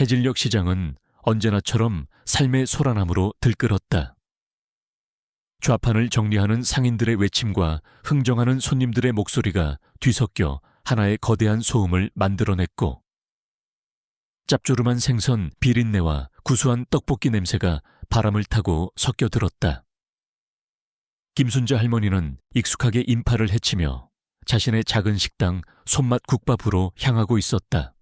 해질녘 시장은 언제나처럼 삶의 소란함으로 들끓었다. 좌판을 정리하는 상인들의 외침과 흥정하는 손님들의 목소리가 뒤섞여 하나의 거대한 소음을 만들어냈고, 짭조름한 생선 비린내와 구수한 떡볶이 냄새가 바람을 타고 섞여들었다. 김순자 할머니는 익숙하게 인파를 헤치며 자신의 작은 식당 손맛 국밥으로 향하고 있었다.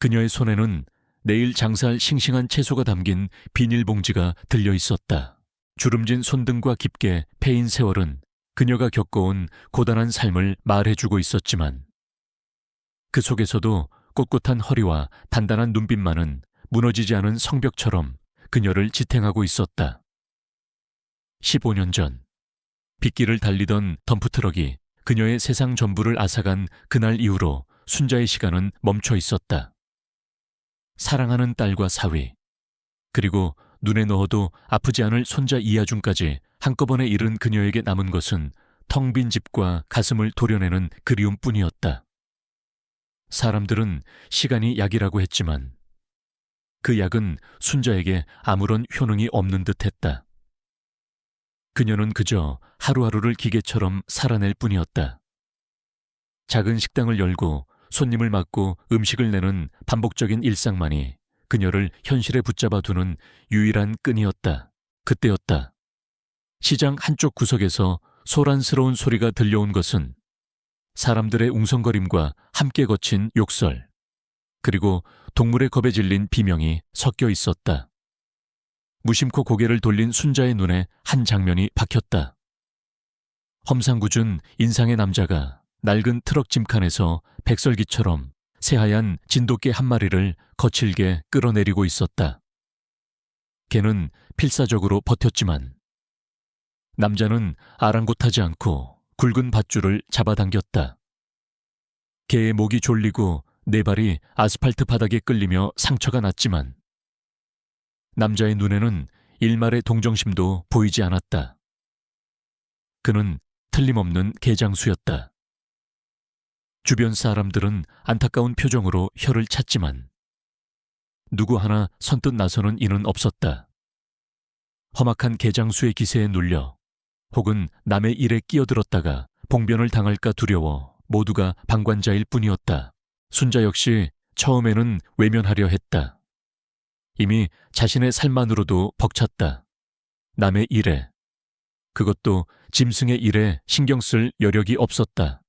그녀의 손에는 내일 장사할 싱싱한 채소가 담긴 비닐봉지가 들려 있었다. 주름진 손등과 깊게 패인 세월은 그녀가 겪어온 고단한 삶을 말해주고 있었지만, 그 속에서도 꼿꼿한 허리와 단단한 눈빛만은 무너지지 않은 성벽처럼 그녀를 지탱하고 있었다. 15년 전, 빗길을 달리던 덤프트럭이 그녀의 세상 전부를 앗아간 그날 이후로 순자의 시간은 멈춰 있었다. 사랑하는 딸과 사위, 그리고 눈에 넣어도 아프지 않을 손자 이하중까지 한꺼번에 잃은 그녀에게 남은 것은 텅 빈 집과 가슴을 도려내는 그리움뿐이었다. 사람들은 시간이 약이라고 했지만 그 약은 순자에게 아무런 효능이 없는 듯했다. 그녀는 그저 하루하루를 기계처럼 살아낼 뿐이었다. 작은 식당을 열고 손님을 맞고 음식을 내는 반복적인 일상만이 그녀를 현실에 붙잡아 두는 유일한 끈이었다. 그때였다. 시장 한쪽 구석에서 소란스러운 소리가 들려온 것은 사람들의 웅성거림과 함께 거친 욕설, 그리고 동물의 겁에 질린 비명이 섞여 있었다. 무심코 고개를 돌린 순자의 눈에 한 장면이 박혔다. 험상궂은 인상의 남자가 낡은 트럭 짐칸에서 백설기처럼 새하얀 진돗개 한 마리를 거칠게 끌어내리고 있었다. 개는 필사적으로 버텼지만 남자는 아랑곳하지 않고 굵은 밧줄을 잡아당겼다. 개의 목이 졸리고 네 발이 아스팔트 바닥에 끌리며 상처가 났지만 남자의 눈에는 일말의 동정심도 보이지 않았다. 그는 틀림없는 개장수였다. 주변 사람들은 안타까운 표정으로 혀를 찼지만 누구 하나 선뜻 나서는 이는 없었다. 험악한 개장수의 기세에 눌려 혹은 남의 일에 끼어들었다가 봉변을 당할까 두려워 모두가 방관자일 뿐이었다. 순자 역시 처음에는 외면하려 했다. 이미 자신의 삶만으로도 벅찼다. 남의 일에, 그것도 짐승의 일에 신경 쓸 여력이 없었다.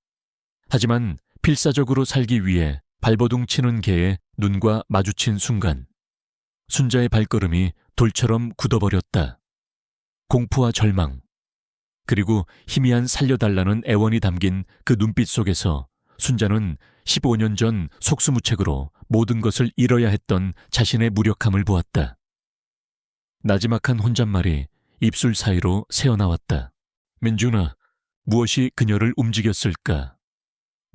하지만 필사적으로 살기 위해 발버둥 치는 개의 눈과 마주친 순간 순자의 발걸음이 돌처럼 굳어버렸다. 공포와 절망, 그리고 희미한 살려달라는 애원이 담긴 그 눈빛 속에서 순자는 15년 전 속수무책으로 모든 것을 잃어야 했던 자신의 무력함을 보았다. 나지막한 혼잣말이 입술 사이로 새어나왔다. 민준아, 무엇이 그녀를 움직였을까?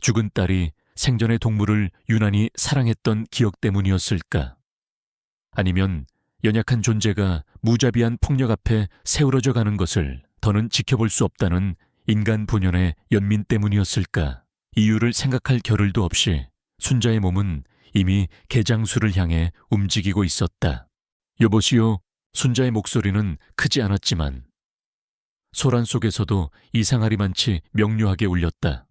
죽은 딸이 생전의 동물을 유난히 사랑했던 기억 때문이었을까? 아니면 연약한 존재가 무자비한 폭력 앞에 세우러져 가는 것을 더는 지켜볼 수 없다는 인간 본연의 연민 때문이었을까? 이유를 생각할 겨를도 없이 순자의 몸은 이미 개장수를 향해 움직이고 있었다. 여보시오. 순자의 목소리는 크지 않았지만 소란 속에서도 이상하리만치 명료하게 울렸다.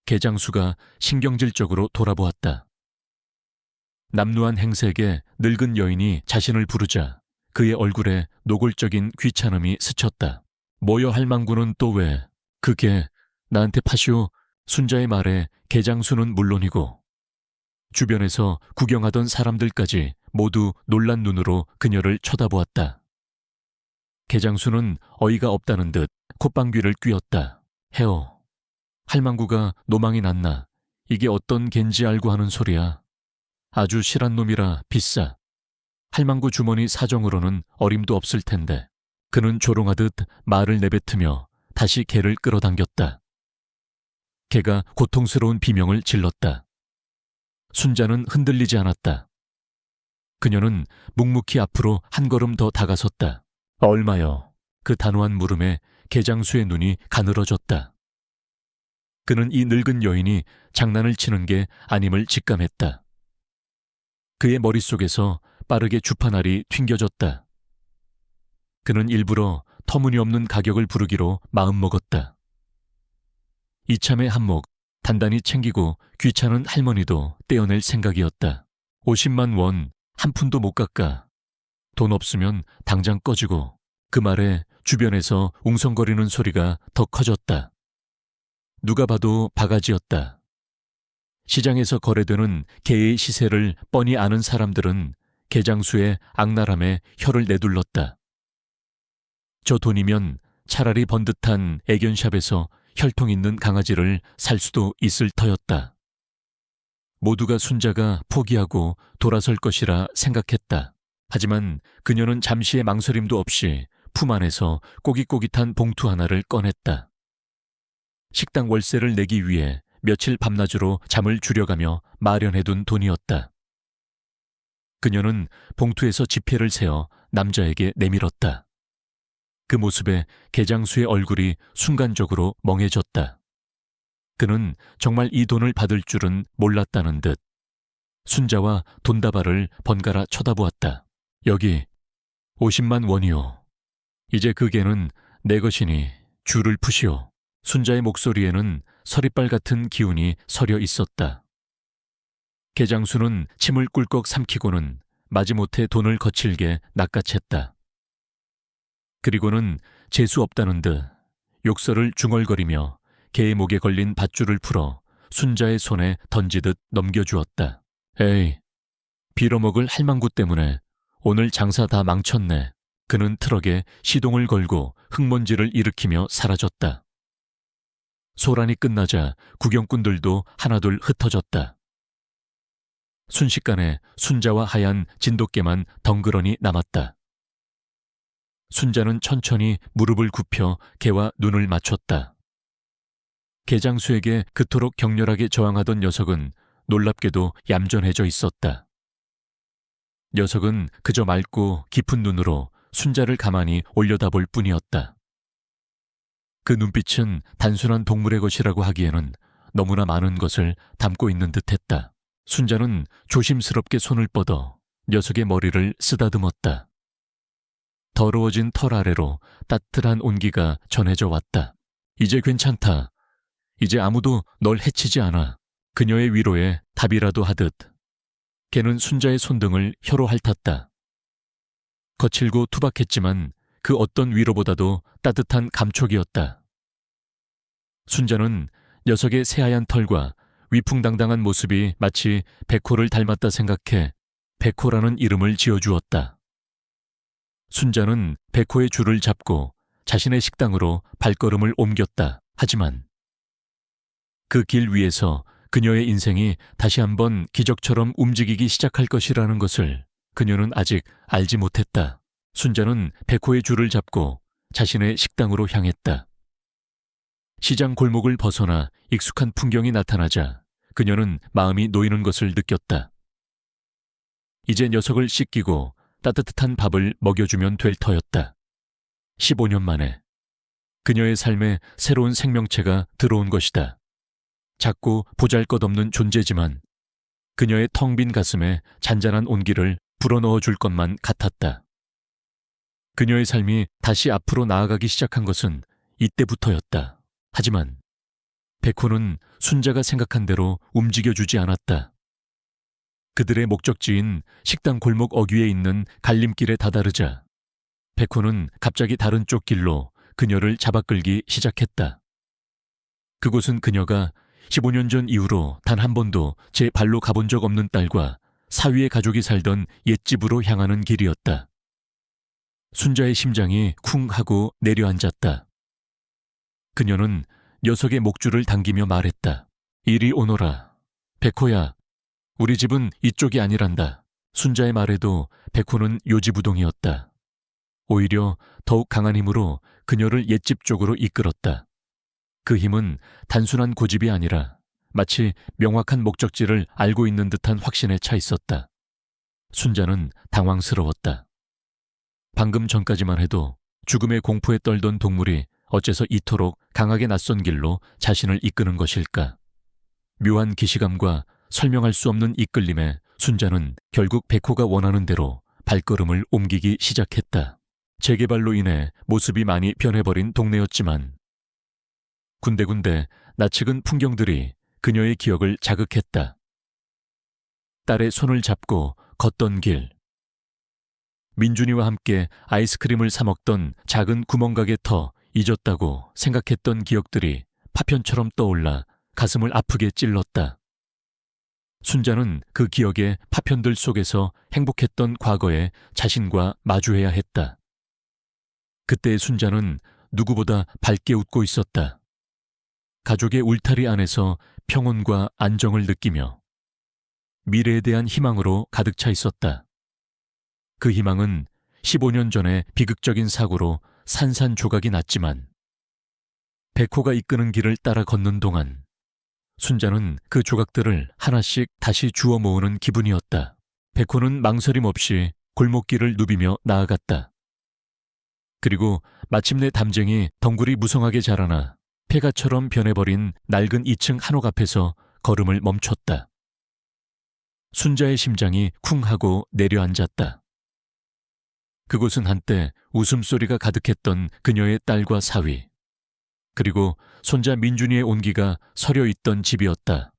개장수가 신경질적으로 돌아보았다. 남루한 행색에 늙은 여인이 자신을 부르자 그의 얼굴에 노골적인 귀찮음이 스쳤다. 뭐여 할망구는 또 왜? 그게 나한테 파시오. 순자의 말에 개장수는 물론이고 주변에서 구경하던 사람들까지 모두 놀란 눈으로 그녀를 쳐다보았다. 개장수는 어이가 없다는 듯 콧방귀를 뀌었다. 해어, 할망구가 노망이 났나? 이게 어떤 갠지 알고 하는 소리야. 아주 실한 놈이라 비싸. 할망구 주머니 사정으로는 어림도 없을 텐데. 그는 조롱하듯 말을 내뱉으며 다시 개를 끌어당겼다. 개가 고통스러운 비명을 질렀다. 순자는 흔들리지 않았다. 그녀는 묵묵히 앞으로 한 걸음 더 다가섰다. 얼마여? 그 단호한 물음에 개장수의 눈이 가늘어졌다. 그는 이 늙은 여인이 장난을 치는 게 아님을 직감했다. 그의 머릿속에서 빠르게 주판알이 튕겨졌다. 그는 일부러 터무니없는 가격을 부르기로 마음먹었다. 이참에 한몫 단단히 챙기고 귀찮은 할머니도 떼어낼 생각이었다. 50만 원, 한 푼도 못 깎아. 돈 없으면 당장 꺼지고. 그 말에 주변에서 웅성거리는 소리가 더 커졌다. 누가 봐도 바가지였다. 시장에서 거래되는 개의 시세를 뻔히 아는 사람들은 개장수의 악랄함에 혀를 내둘렀다. 저 돈이면 차라리 번듯한 애견샵에서 혈통 있는 강아지를 살 수도 있을 터였다. 모두가 순자가 포기하고 돌아설 것이라 생각했다. 하지만 그녀는 잠시의 망설임도 없이 품 안에서 꼬깃꼬깃한 봉투 하나를 꺼냈다. 식당 월세를 내기 위해 며칠 밤낮으로 잠을 줄여가며 마련해둔 돈이었다. 그녀는 봉투에서 지폐를 세어 남자에게 내밀었다. 그 모습에 개장수의 얼굴이 순간적으로 멍해졌다. 그는 정말 이 돈을 받을 줄은 몰랐다는 듯 순자와 돈다발을 번갈아 쳐다보았다. 여기 50만 원이요. 이제 그 개는 내 것이니 줄을 푸시오. 순자의 목소리에는 서리빨 같은 기운이 서려 있었다. 개장수는 침을 꿀꺽 삼키고는 마지못해 돈을 거칠게 낚아챘다. 그리고는 재수 없다는 듯 욕설을 중얼거리며 개의 목에 걸린 밧줄을 풀어 순자의 손에 던지듯 넘겨주었다. 에이, 빌어먹을 할망구 때문에 오늘 장사 다 망쳤네. 그는 트럭에 시동을 걸고 흙먼지를 일으키며 사라졌다. 소란이 끝나자 구경꾼들도 하나둘 흩어졌다. 순식간에 순자와 하얀 진돗개만 덩그러니 남았다. 순자는 천천히 무릎을 굽혀 개와 눈을 맞췄다. 개장수에게 그토록 격렬하게 저항하던 녀석은 놀랍게도 얌전해져 있었다. 녀석은 그저 맑고 깊은 눈으로 순자를 가만히 올려다볼 뿐이었다. 그 눈빛은 단순한 동물의 것이라고 하기에는 너무나 많은 것을 담고 있는 듯했다. 순자는 조심스럽게 손을 뻗어 녀석의 머리를 쓰다듬었다. 더러워진 털 아래로 따뜻한 온기가 전해져 왔다. 이제 괜찮다. 이제 아무도 널 해치지 않아. 그녀의 위로에 답이라도 하듯 걔는 순자의 손등을 혀로 핥았다. 거칠고 투박했지만 그 어떤 위로보다도 따뜻한 감촉이었다. 순자는 녀석의 새하얀 털과 위풍당당한 모습이 마치 백호를 닮았다 생각해 백호라는 이름을 지어주었다. 순자는 백호의 줄을 잡고 자신의 식당으로 발걸음을 옮겼다. 하지만 그 길 위에서 그녀의 인생이 다시 한번 기적처럼 움직이기 시작할 것이라는 것을 그녀는 아직 알지 못했다. 순자는 백호의 줄을 잡고 자신의 식당으로 향했다. 시장 골목을 벗어나 익숙한 풍경이 나타나자 그녀는 마음이 놓이는 것을 느꼈다. 이제 녀석을 씻기고 따뜻한 밥을 먹여주면 될 터였다. 15년 만에 그녀의 삶에 새로운 생명체가 들어온 것이다. 작고 보잘것없는 존재지만 그녀의 텅 빈 가슴에 잔잔한 온기를 불어넣어 줄 것만 같았다. 그녀의 삶이 다시 앞으로 나아가기 시작한 것은 이때부터였다. 하지만 백호는 순자가 생각한 대로 움직여주지 않았다. 그들의 목적지인 식당 골목 어귀에 있는 갈림길에 다다르자 백호는 갑자기 다른 쪽 길로 그녀를 잡아끌기 시작했다. 그곳은 그녀가 15년 전 이후로 단 한 번도 제 발로 가본 적 없는 딸과 사위의 가족이 살던 옛집으로 향하는 길이었다. 순자의 심장이 쿵 하고 내려앉았다. 그녀는 녀석의 목줄을 당기며 말했다. 이리 오너라. 백호야, 우리 집은 이쪽이 아니란다. 순자의 말에도 백호는 요지부동이었다. 오히려 더욱 강한 힘으로 그녀를 옛집 쪽으로 이끌었다. 그 힘은 단순한 고집이 아니라 마치 명확한 목적지를 알고 있는 듯한 확신에 차 있었다. 순자는 당황스러웠다. 방금 전까지만 해도 죽음의 공포에 떨던 동물이 어째서 이토록 강하게 낯선 길로 자신을 이끄는 것일까? 묘한 기시감과 설명할 수 없는 이끌림에 순자는 결국 백호가 원하는 대로 발걸음을 옮기기 시작했다. 재개발로 인해 모습이 많이 변해버린 동네였지만 군데군데 낯익은 풍경들이 그녀의 기억을 자극했다. 딸의 손을 잡고 걷던 길, 민준이와 함께 아이스크림을 사 먹던 작은 구멍가게 터 잊었다고 생각했던 기억들이 파편처럼 떠올라 가슴을 아프게 찔렀다. 순자는 그 기억의 파편들 속에서 행복했던 과거에 자신과 마주해야 했다. 그때의 순자는 누구보다 밝게 웃고 있었다. 가족의 울타리 안에서 평온과 안정을 느끼며 미래에 대한 희망으로 가득 차 있었다. 그 희망은 15년 전에 비극적인 사고로 산산조각이 났지만 백호가 이끄는 길을 따라 걷는 동안 순자는 그 조각들을 하나씩 다시 주워 모으는 기분이었다. 백호는 망설임 없이 골목길을 누비며 나아갔다. 그리고 마침내 담쟁이 덩굴이 무성하게 자라나 폐가처럼 변해버린 낡은 2층 한옥 앞에서 걸음을 멈췄다. 순자의 심장이 쿵 하고 내려앉았다. 그곳은 한때 웃음소리가 가득했던 그녀의 딸과 사위, 그리고 손자 민준이의 온기가 서려 있던 집이었다.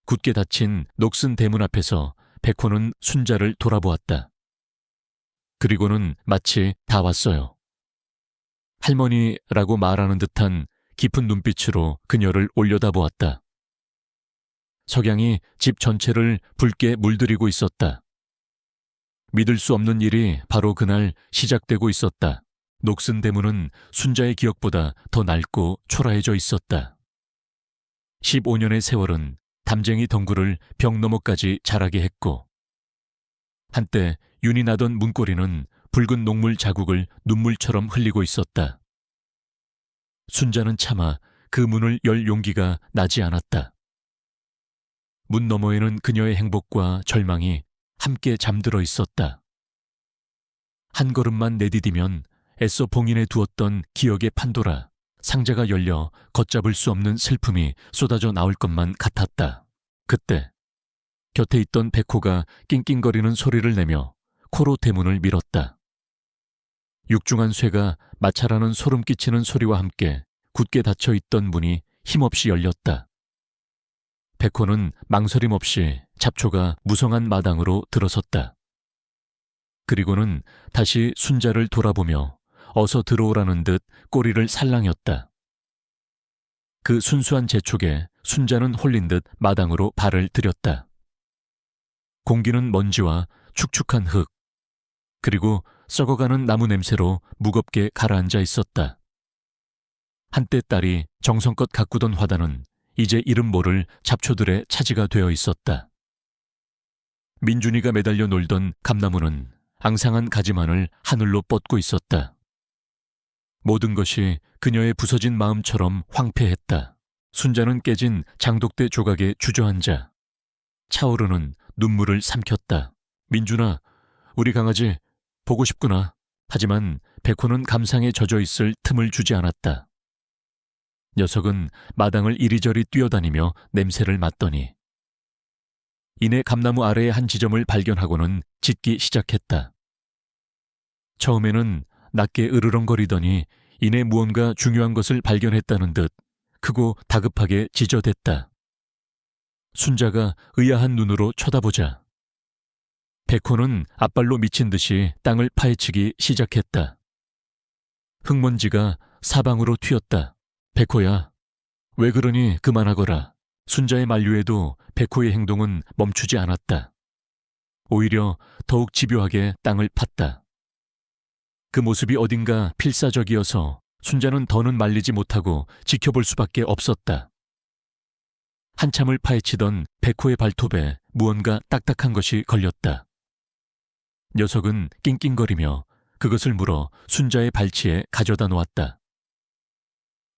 굳게 닫힌 녹슨 대문 앞에서 백호는 순자를 돌아보았다. 그리고는 마치 다 왔어요. 할머니라고 말하는 듯한 깊은 눈빛으로 그녀를 올려다보았다. 석양이 집 전체를 붉게 물들이고 있었다. 믿을 수 없는 일이 바로 그날 시작되고 있었다. 녹슨 대문은 순자의 기억보다 더 낡고 초라해져 있었다. 15년의 세월은 담쟁이 덩굴을 벽 너머까지 자라게 했고 한때 윤이 나던 문고리는 붉은 녹물 자국을 눈물처럼 흘리고 있었다. 순자는 차마 그 문을 열 용기가 나지 않았다. 문 너머에는 그녀의 행복과 절망이 함께 잠들어 있었다. 한 걸음만 내디디면 애써 봉인해 두었던 기억의 판도라, 상자가 열려 걷잡을 수 없는 슬픔이 쏟아져 나올 것만 같았다. 그때 곁에 있던 백호가 낑낑거리는 소리를 내며 코로 대문을 밀었다. 육중한 쇠가 마찰하는 소름 끼치는 소리와 함께 굳게 닫혀 있던 문이 힘없이 열렸다. 백호는 망설임 없이 잡초가 무성한 마당으로 들어섰다. 그리고는 다시 순자를 돌아보며 어서 들어오라는 듯 꼬리를 살랑였다. 그 순수한 재촉에 순자는 홀린 듯 마당으로 발을 들였다. 공기는 먼지와 축축한 흙, 그리고 썩어가는 나무 냄새로 무겁게 가라앉아 있었다. 한때 딸이 정성껏 가꾸던 화단은 이제 이름 모를 잡초들의 차지가 되어 있었다. 민준이가 매달려 놀던 감나무는 앙상한 가지만을 하늘로 뻗고 있었다. 모든 것이 그녀의 부서진 마음처럼 황폐했다. 순자는 깨진 장독대 조각에 주저앉아 차오르는 눈물을 삼켰다. 민준아, 우리 강아지 보고 싶구나. 하지만 백호는 감상에 젖어 있을 틈을 주지 않았다. 녀석은 마당을 이리저리 뛰어다니며 냄새를 맡더니 이내 감나무 아래의 한 지점을 발견하고는 짖기 시작했다. 처음에는 낮게 으르렁거리더니 이내 무언가 중요한 것을 발견했다는 듯 크고 다급하게 짖어댔다. 순자가 의아한 눈으로 쳐다보자 백호는 앞발로 미친 듯이 땅을 파헤치기 시작했다. 흙먼지가 사방으로 튀었다. 백호야, 왜 그러니 그만하거라. 순자의 만류에도 백호의 행동은 멈추지 않았다. 오히려 더욱 집요하게 땅을 팠다. 그 모습이 어딘가 필사적이어서 순자는 더는 말리지 못하고 지켜볼 수밖에 없었다. 한참을 파헤치던 백호의 발톱에 무언가 딱딱한 것이 걸렸다. 녀석은 낑낑거리며 그것을 물어 순자의 발치에 가져다 놓았다.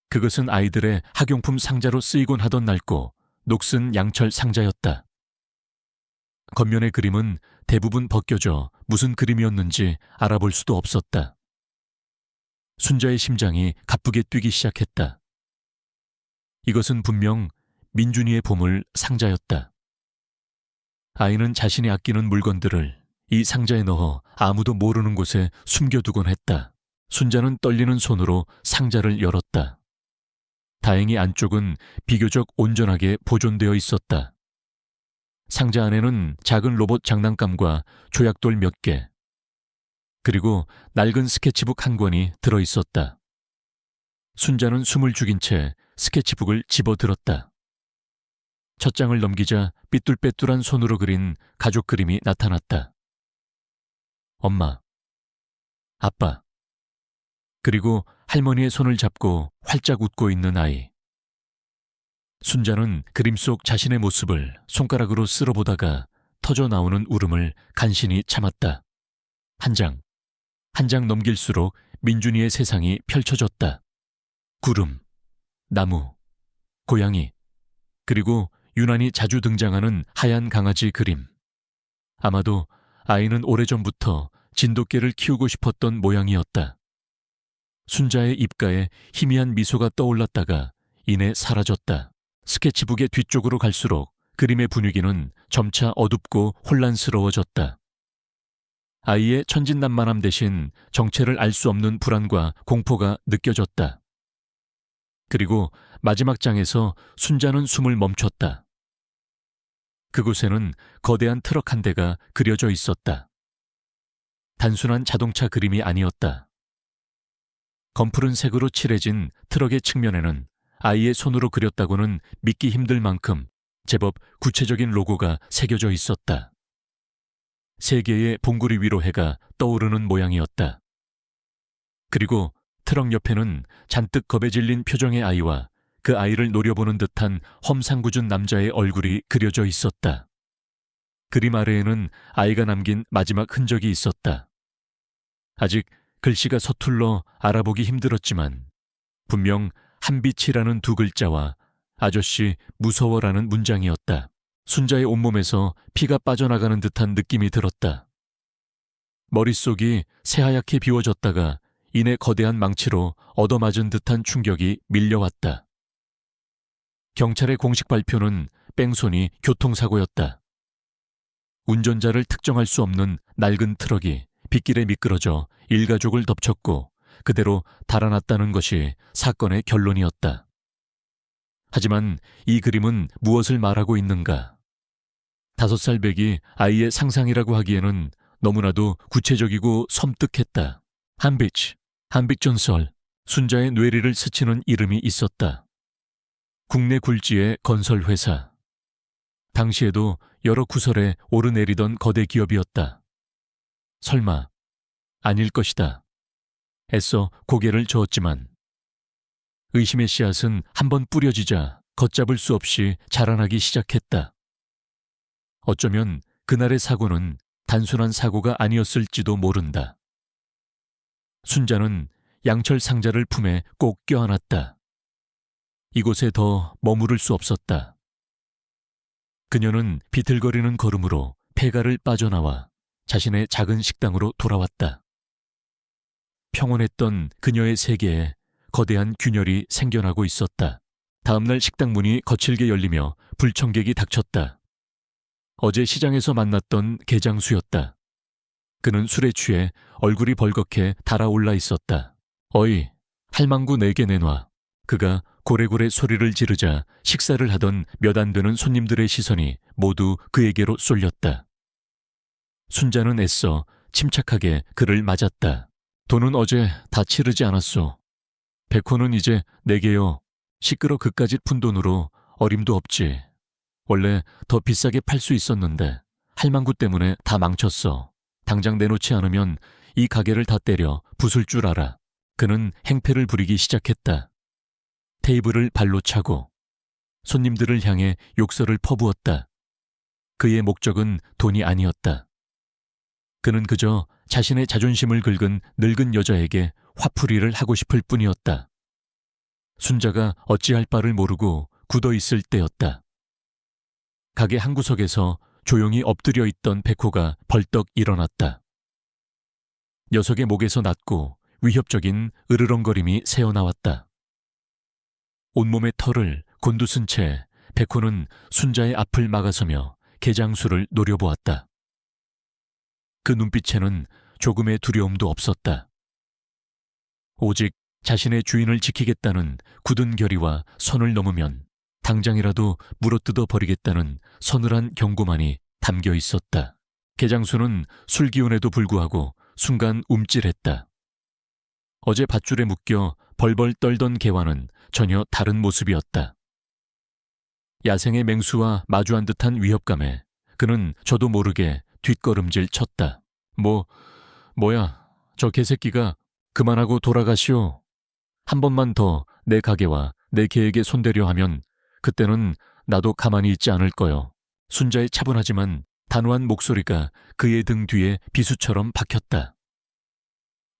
그것은 아이들의 학용품 상자로 쓰이곤 하던 낡고 녹슨 양철 상자였다. 겉면의 그림은 대부분 벗겨져 무슨 그림이었는지 알아볼 수도 없었다. 순자의 심장이 가쁘게 뛰기 시작했다. 이것은 분명 민준이의 보물 상자였다. 아이는 자신이 아끼는 물건들을 이 상자에 넣어 아무도 모르는 곳에 숨겨두곤 했다. 순자는 떨리는 손으로 상자를 열었다. 다행히 안쪽은 비교적 온전하게 보존되어 있었다. 상자 안에는 작은 로봇 장난감과 조약돌 몇 개, 그리고 낡은 스케치북 한 권이 들어있었다. 순자는 숨을 죽인 채 스케치북을 집어들었다. 첫 장을 넘기자 삐뚤빼뚤한 손으로 그린 가족 그림이 나타났다. 엄마, 아빠, 그리고 할머니의 손을 잡고 활짝 웃고 있는 아이. 순자는 그림 속 자신의 모습을 손가락으로 쓸어보다가 터져 나오는 울음을 간신히 참았다. 한 장 넘길수록 민준이의 세상이 펼쳐졌다. 구름, 나무, 고양이, 그리고 유난히 자주 등장하는 하얀 강아지 그림. 아마도 아이는 오래전부터 진돗개를 키우고 싶었던 모양이었다. 순자의 입가에 희미한 미소가 떠올랐다가 이내 사라졌다. 스케치북의 뒤쪽으로 갈수록 그림의 분위기는 점차 어둡고 혼란스러워졌다. 아이의 천진난만함 대신 정체를 알 수 없는 불안과 공포가 느껴졌다. 그리고 마지막 장에서 순자는 숨을 멈췄다. 그곳에는 거대한 트럭 한 대가 그려져 있었다. 단순한 자동차 그림이 아니었다. 검푸른 색으로 칠해진 트럭의 측면에는 아이의 손으로 그렸다고는 믿기 힘들 만큼 제법 구체적인 로고가 새겨져 있었다. 세 개의 봉구리 위로 해가 떠오르는 모양이었다. 그리고 트럭 옆에는 잔뜩 겁에 질린 표정의 아이와 그 아이를 노려보는 듯한 험상궂은 남자의 얼굴이 그려져 있었다. 그림 아래에는 아이가 남긴 마지막 흔적이 있었다. 아직 글씨가 서툴러 알아보기 힘들었지만 분명 한빛이라는 두 글자와 아저씨 무서워라는 문장이었다. 순자의 온몸에서 피가 빠져나가는 듯한 느낌이 들었다. 머릿속이 새하얗게 비워졌다가 이내 거대한 망치로 얻어맞은 듯한 충격이 밀려왔다. 경찰의 공식 발표는 뺑소니 교통사고였다. 운전자를 특정할 수 없는 낡은 트럭이 빗길에 미끄러져 일가족을 덮쳤고 그대로 달아났다는 것이 사건의 결론이었다. 하지만 이 그림은 무엇을 말하고 있는가? 5살 배기 아이의 상상이라고 하기에는 너무나도 구체적이고 섬뜩했다. 한빛전설, 순자의 뇌리를 스치는 이름이 있었다. 국내 굴지의 건설회사. 당시에도 여러 구설에 오르내리던 거대 기업이었다. 설마 아닐 것이다. 애써 고개를 저었지만 의심의 씨앗은 한번 뿌려지자 걷잡을 수 없이 자라나기 시작했다. 어쩌면 그날의 사고는 단순한 사고가 아니었을지도 모른다. 순자는 양철 상자를 품에 꼭 껴안았다. 이곳에 더 머무를 수 없었다. 그녀는 비틀거리는 걸음으로 폐가를 빠져나와 자신의 작은 식당으로 돌아왔다. 평온했던 그녀의 세계에 거대한 균열이 생겨나고 있었다. 다음날 식당 문이 거칠게 열리며 불청객이 닥쳤다. 어제 시장에서 만났던 개장수였다. 그는 술에 취해 얼굴이 벌겋게 달아올라 있었다. 어이, 할망구 4개 내놔. 그가 고래고래 소리를 지르자 식사를 하던 몇 안 되는 손님들의 시선이 모두 그에게로 쏠렸다. 순자는 애써 침착하게 그를 맞았다. 돈은 어제 다 치르지 않았소. 백호는 이제 4개요. 시끄러 그까짓 푼돈으로 어림도 없지. 원래 더 비싸게 팔 수 있었는데 할망구 때문에 다 망쳤어. 당장 내놓지 않으면 이 가게를 다 때려 부술 줄 알아. 그는 행패를 부리기 시작했다. 테이블을 발로 차고 손님들을 향해 욕설을 퍼부었다. 그의 목적은 돈이 아니었다. 그는 그저 자신의 자존심을 긁은 늙은 여자에게 화풀이를 하고 싶을 뿐이었다. 순자가 어찌할 바를 모르고 굳어 있을 때였다. 가게 한구석에서 조용히 엎드려 있던 백호가 벌떡 일어났다. 녀석의 목에서 낮고 위협적인 으르렁거림이 새어나왔다. 온몸의 털을 곤두쓴 채 백호는 순자의 앞을 막아서며 개장수를 노려보았다. 그 눈빛에는 조금의 두려움도 없었다. 오직 자신의 주인을 지키겠다는 굳은 결의와 선을 넘으면 당장이라도 물어뜯어 버리겠다는 서늘한 경고만이 담겨 있었다. 개장수는 술기운에도 불구하고 순간 움찔했다. 어제 밧줄에 묶여 벌벌 떨던 개와는 전혀 다른 모습이었다. 야생의 맹수와 마주한 듯한 위협감에 그는 저도 모르게 뒷걸음질 쳤다. 뭐야, 저 개새끼가 그만하고 돌아가시오. 한 번만 더 내 가게와 내 개에게 손대려 하면 그때는 나도 가만히 있지 않을 거요. 순자의 차분하지만 단호한 목소리가 그의 등 뒤에 비수처럼 박혔다.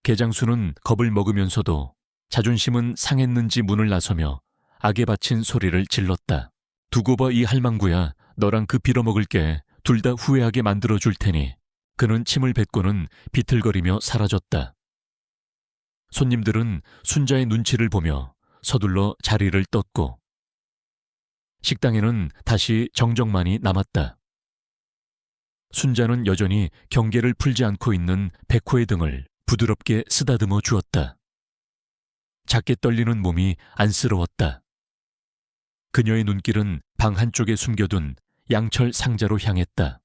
개장수는 겁을 먹으면서도 자존심은 상했는지 문을 나서며 악에 바친 소리를 질렀다. 두고 봐 이 할망구야, 너랑 그 빌어먹을게 둘 다 후회하게 만들어줄 테니. 그는 침을 뱉고는 비틀거리며 사라졌다. 손님들은 순자의 눈치를 보며 서둘러 자리를 떴고 식당에는 다시 정적만이 남았다. 순자는 여전히 경계를 풀지 않고 있는 백호의 등을 부드럽게 쓰다듬어 주었다. 작게 떨리는 몸이 안쓰러웠다. 그녀의 눈길은 방 한쪽에 숨겨둔 양철 상자로 향했다.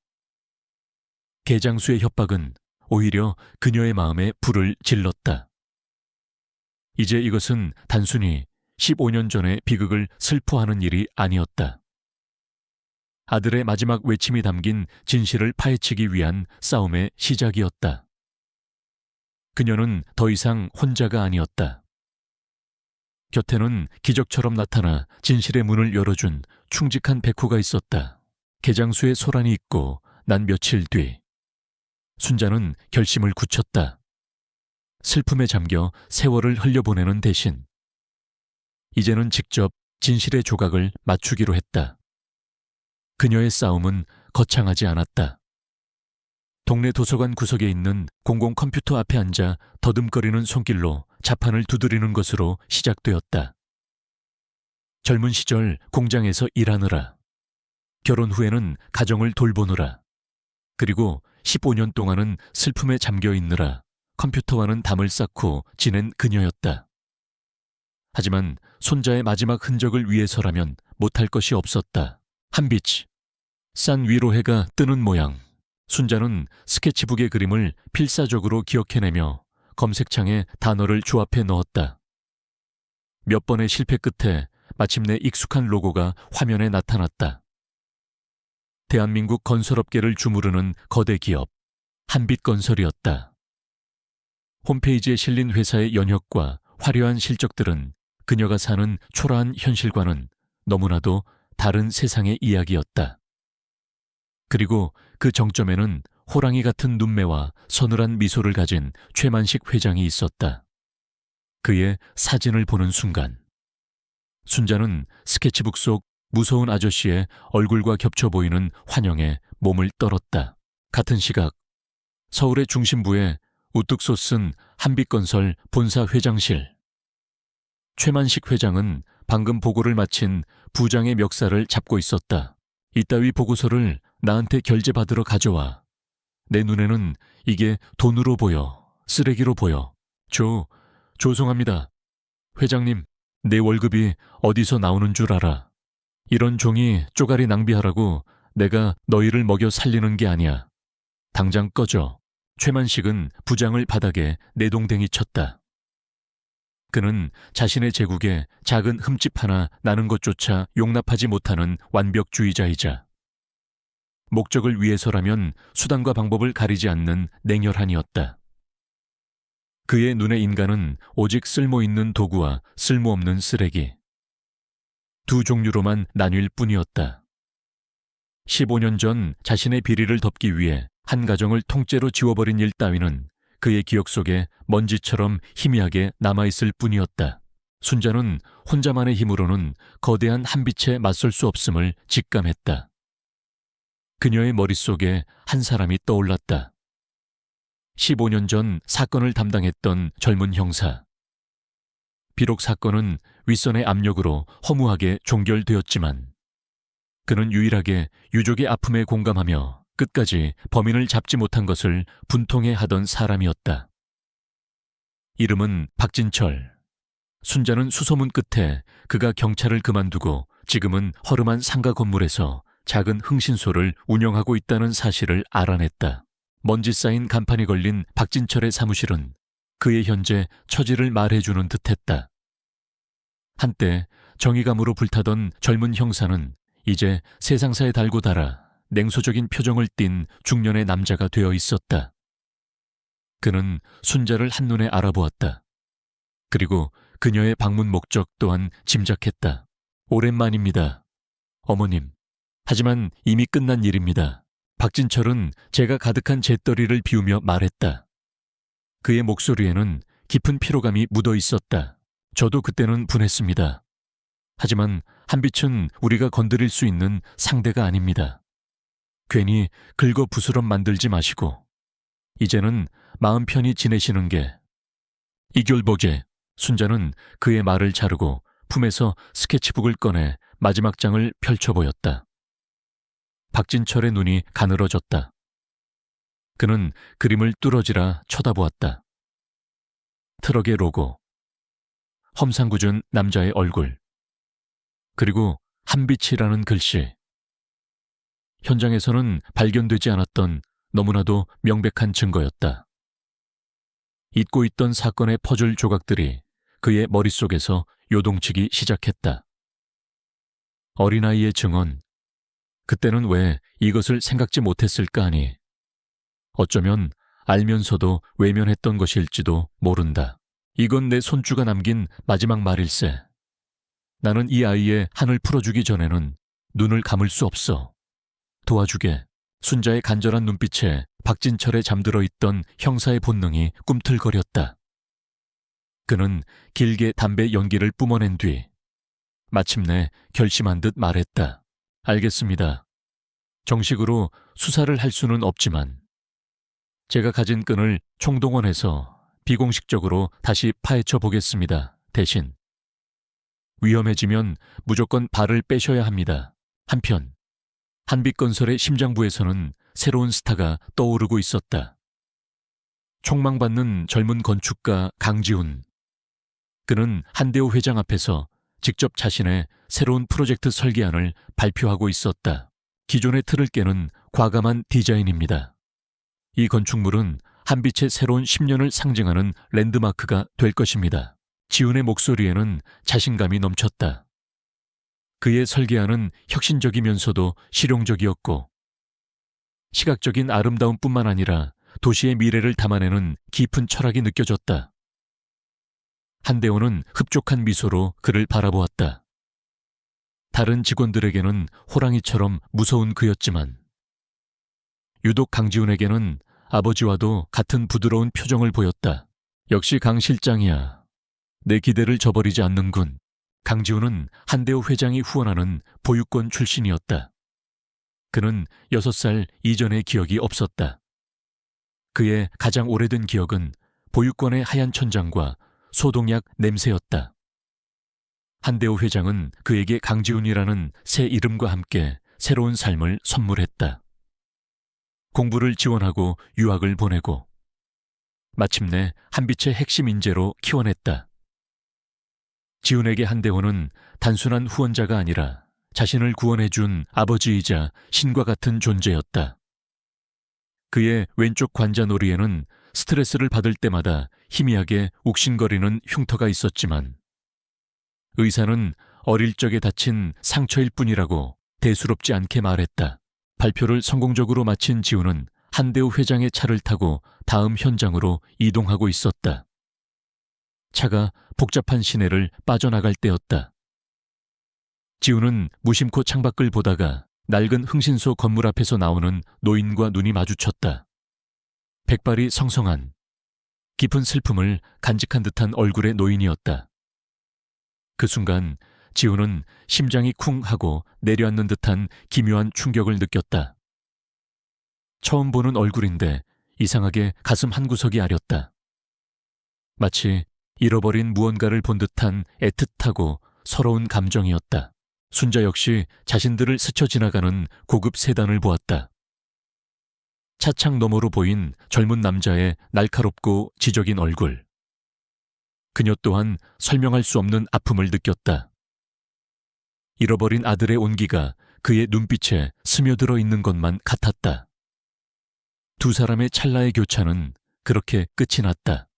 개장수의 협박은 오히려 그녀의 마음에 불을 질렀다. 이제 이것은 단순히 15년 전의 비극을 슬퍼하는 일이 아니었다. 아들의 마지막 외침이 담긴 진실을 파헤치기 위한 싸움의 시작이었다. 그녀는 더 이상 혼자가 아니었다. 곁에는 기적처럼 나타나 진실의 문을 열어준 충직한 백호가 있었다. 개장수의 소란이 있고 난 며칠 뒤 순자는 결심을 굳혔다. 슬픔에 잠겨 세월을 흘려보내는 대신 이제는 직접 진실의 조각을 맞추기로 했다. 그녀의 싸움은 거창하지 않았다. 동네 도서관 구석에 있는 공공 컴퓨터 앞에 앉아 더듬거리는 손길로 자판을 두드리는 것으로 시작되었다. 젊은 시절 공장에서 일하느라, 결혼 후에는 가정을 돌보느라, 그리고 15년 동안은 슬픔에 잠겨 있느라 컴퓨터와는 담을 쌓고 지낸 그녀였다. 하지만 손자의 마지막 흔적을 위해서라면 못할 것이 없었다. 한빛, 산 위로 해가 뜨는 모양. 순자는 스케치북의 그림을 필사적으로 기억해내며 검색창에 단어를 조합해 넣었다. 몇 번의 실패 끝에 마침내 익숙한 로고가 화면에 나타났다. 대한민국 건설업계를 주무르는 거대 기업, 한빛건설이었다. 홈페이지에 실린 회사의 연혁과 화려한 실적들은 그녀가 사는 초라한 현실과는 너무나도 다른 세상의 이야기였다. 그리고 그 정점에는 호랑이 같은 눈매와 서늘한 미소를 가진 최만식 회장이 있었다. 그의 사진을 보는 순간 순자는 스케치북 속 무서운 아저씨의 얼굴과 겹쳐 보이는 환영에 몸을 떨었다. 같은 시각 서울의 중심부에 우뚝 솟은 한빛건설 본사 회장실. 최만식 회장은 방금 보고를 마친 부장의 멱살을 잡고 있었다. 이따위 보고서를 나한테 결제받으러 가져와. 내 눈에는 이게 돈으로 보여. 쓰레기로 보여. 죄송합니다. 회장님, 내 월급이 어디서 나오는 줄 알아. 이런 종이 쪼가리 낭비하라고 내가 너희를 먹여 살리는 게 아니야. 당장 꺼져. 최만식은 부장을 바닥에 내동댕이 쳤다. 그는 자신의 제국에 작은 흠집 하나 나는 것조차 용납하지 못하는 완벽주의자이자 목적을 위해서라면 수단과 방법을 가리지 않는 냉혈한이었다. 그의 눈의 인간은 오직 쓸모있는 도구와 쓸모없는 쓰레기. 두 종류로만 나뉠 뿐이었다. 15년 전 자신의 비리를 덮기 위해 한 가정을 통째로 지워버린 일 따위는 그의 기억 속에 먼지처럼 희미하게 남아있을 뿐이었다. 순자는 혼자만의 힘으로는 거대한 한빛에 맞설 수 없음을 직감했다. 그녀의 머릿속에 한 사람이 떠올랐다. 15년 전 사건을 담당했던 젊은 형사. 비록 사건은 윗선의 압력으로 허무하게 종결되었지만 그는 유일하게 유족의 아픔에 공감하며 끝까지 범인을 잡지 못한 것을 분통해하던 사람이었다. 이름은 박진철. 순자는 수소문 끝에 그가 경찰을 그만두고 지금은 허름한 상가 건물에서 작은 흥신소를 운영하고 있다는 사실을 알아냈다. 먼지 쌓인 간판이 걸린 박진철의 사무실은 그의 현재 처지를 말해주는 듯했다. 한때 정의감으로 불타던 젊은 형사는 이제 세상사에 달고 달아 냉소적인 표정을 띤 중년의 남자가 되어 있었다. 그는 순자를 한눈에 알아보았다. 그리고 그녀의 방문 목적 또한 짐작했다. 오랜만입니다, 어머님. 하지만 이미 끝난 일입니다. 박진철은 제가 가득한 재떨이를 비우며 말했다. 그의 목소리에는 깊은 피로감이 묻어 있었다. 저도 그때는 분했습니다. 하지만 한빛은 우리가 건드릴 수 있는 상대가 아닙니다. 괜히 긁어 부스럼 만들지 마시고 이제는 마음 편히 지내시는 게. 이결복에 순자는 그의 말을 자르고 품에서 스케치북을 꺼내 마지막 장을 펼쳐 보였다. 박진철의 눈이 가늘어졌다. 그는 그림을 뚫어지라 쳐다보았다. 트럭의 로고, 험상궂은 남자의 얼굴, 그리고 한빛이라는 글씨. 현장에서는 발견되지 않았던 너무나도 명백한 증거였다. 잊고 있던 사건의 퍼즐 조각들이 그의 머릿속에서 요동치기 시작했다. 어린아이의 증언, 그때는 왜 이것을 생각지 못했을까 하니 어쩌면 알면서도 외면했던 것일지도 모른다. 이건 내 손주가 남긴 마지막 말일세. 나는 이 아이의 한을 풀어주기 전에는 눈을 감을 수 없어. 도와주게. 순자의 간절한 눈빛에 박진철에 잠들어 있던 형사의 본능이 꿈틀거렸다. 그는 길게 담배 연기를 뿜어낸 뒤 마침내 결심한 듯 말했다. 알겠습니다. 정식으로 수사를 할 수는 없지만 제가 가진 끈을 총동원해서 비공식적으로 다시 파헤쳐 보겠습니다. 대신 위험해지면 무조건 발을 빼셔야 합니다. 한편 한빛건설의 심장부에서는 새로운 스타가 떠오르고 있었다. 촉망받는 젊은 건축가 강지훈. 그는 한대호 회장 앞에서 직접 자신의 새로운 프로젝트 설계안을 발표하고 있었다. 기존의 틀을 깨는 과감한 디자인입니다. 이 건축물은 한빛의 새로운 10년을 상징하는 랜드마크가 될 것입니다. 지훈의 목소리에는 자신감이 넘쳤다. 그의 설계안은 혁신적이면서도 실용적이었고 시각적인 아름다움뿐만 아니라 도시의 미래를 담아내는 깊은 철학이 느껴졌다. 한대호는 흡족한 미소로 그를 바라보았다. 다른 직원들에게는 호랑이처럼 무서운 그였지만 유독 강지훈에게는 아버지와도 같은 부드러운 표정을 보였다. 역시 강 실장이야. 내 기대를 저버리지 않는군. 강지훈은 한대호 회장이 후원하는 보육권 출신이었다. 그는 6살 이전의 기억이 없었다. 그의 가장 오래된 기억은 보육권의 하얀 천장과 소독약 냄새였다. 한대호 회장은 그에게 강지훈이라는 새 이름과 함께 새로운 삶을 선물했다. 공부를 지원하고 유학을 보내고 마침내 한빛의 핵심 인재로 키워냈다. 지훈에게 한대호는 단순한 후원자가 아니라 자신을 구원해준 아버지이자 신과 같은 존재였다. 그의 왼쪽 관자놀이에는 스트레스를 받을 때마다 희미하게 욱신거리는 흉터가 있었지만 의사는 어릴 적에 다친 상처일 뿐이라고 대수롭지 않게 말했다. 발표를 성공적으로 마친 지훈은 한대호 회장의 차를 타고 다음 현장으로 이동하고 있었다. 차가 복잡한 시내를 빠져나갈 때였다. 지훈은 무심코 창밖을 보다가 낡은 흥신소 건물 앞에서 나오는 노인과 눈이 마주쳤다. 백발이 성성한, 깊은 슬픔을 간직한 듯한 얼굴의 노인이었다. 그 순간 지훈은 심장이 쿵 하고 내려앉는 듯한 기묘한 충격을 느꼈다. 처음 보는 얼굴인데 이상하게 가슴 한구석이 아렸다. 마치 잃어버린 무언가를 본 듯한 애틋하고 서러운 감정이었다. 순자 역시 자신들을 스쳐 지나가는 고급 세단을 보았다. 차창 너머로 보인 젊은 남자의 날카롭고 지적인 얼굴. 그녀 또한 설명할 수 없는 아픔을 느꼈다. 잃어버린 아들의 온기가 그의 눈빛에 스며들어 있는 것만 같았다. 두 사람의 찰나의 교차는 그렇게 끝이 났다.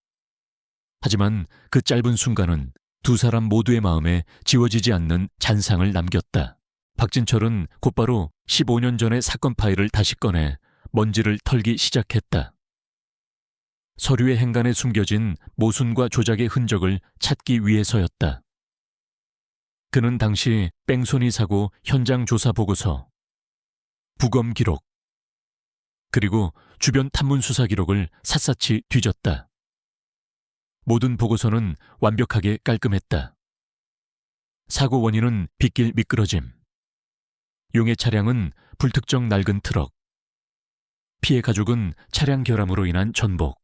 하지만 그 짧은 순간은 두 사람 모두의 마음에 지워지지 않는 잔상을 남겼다. 박진철은 곧바로 15년 전의 사건 파일을 다시 꺼내 먼지를 털기 시작했다. 서류의 행간에 숨겨진 모순과 조작의 흔적을 찾기 위해서였다. 그는 당시 뺑소니 사고 현장 조사 보고서, 부검 기록, 그리고 주변 탐문 수사 기록을 샅샅이 뒤졌다. 모든 보고서는 완벽하게 깔끔했다. 사고 원인은 빗길 미끄러짐, 용의 차량은 불특정 낡은 트럭, 피해 가족은 차량 결함으로 인한 전복,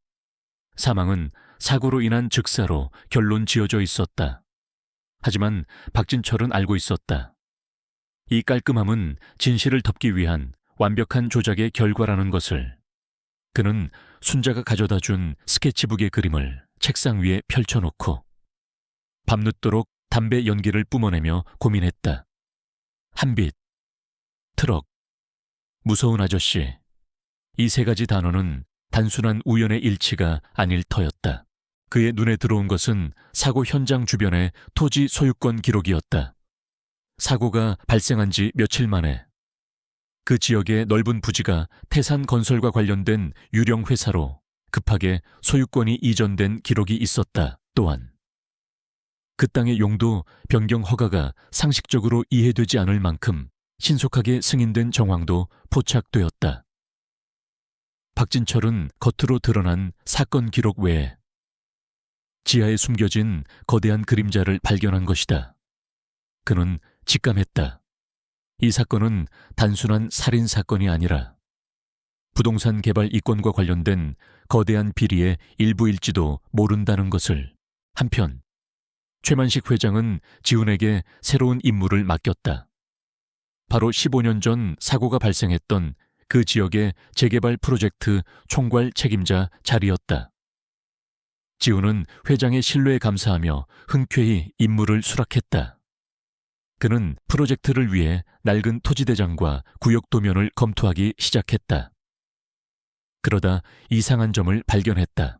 사망은 사고로 인한 즉사로 결론 지어져 있었다. 하지만 박진철은 알고 있었다. 이 깔끔함은 진실을 덮기 위한 완벽한 조작의 결과라는 것을. 그는 순자가 가져다 준 스케치북의 그림을 책상 위에 펼쳐놓고 밤늦도록 담배 연기를 뿜어내며 고민했다. 한빛, 트럭, 무서운 아저씨. 이 세 가지 단어는 단순한 우연의 일치가 아닐 터였다. 그의 눈에 들어온 것은 사고 현장 주변의 토지 소유권 기록이었다. 사고가 발생한 지 며칠 만에 그 지역의 넓은 부지가 태산건설과 관련된 유령 회사로 급하게 소유권이 이전된 기록이 있었다. 또한 그 땅의 용도 변경 허가가 상식적으로 이해되지 않을 만큼 신속하게 승인된 정황도 포착되었다. 박진철은 겉으로 드러난 사건 기록 외에 지하에 숨겨진 거대한 그림자를 발견한 것이다. 그는 직감했다. 이 사건은 단순한 살인 사건이 아니라 부동산 개발 이권과 관련된 거대한 비리의 일부일지도 모른다는 것을. 한편 최만식 회장은 지훈에게 새로운 임무를 맡겼다. 바로 15년 전 사고가 발생했던 그 지역의 재개발 프로젝트 총괄 책임자 자리였다. 지훈은 회장의 신뢰에 감사하며 흔쾌히 임무를 수락했다. 그는 프로젝트를 위해 낡은 토지대장과 구역도면을 검토하기 시작했다. 그러다 이상한 점을 발견했다.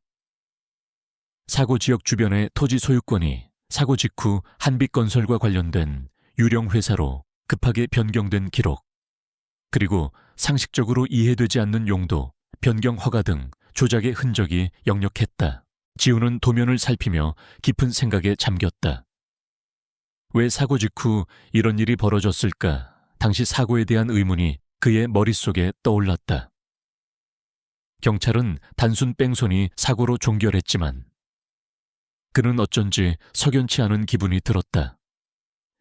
사고 지역 주변의 토지 소유권이 사고 직후 한빛건설과 관련된 유령 회사로 급하게 변경된 기록, 그리고 상식적으로 이해되지 않는 용도, 변경 허가 등 조작의 흔적이 역력했다. 지훈은 도면을 살피며 깊은 생각에 잠겼다. 왜 사고 직후 이런 일이 벌어졌을까? 당시 사고에 대한 의문이 그의 머릿속에 떠올랐다. 경찰은 단순 뺑소니 사고로 종결했지만 그는 어쩐지 석연치 않은 기분이 들었다.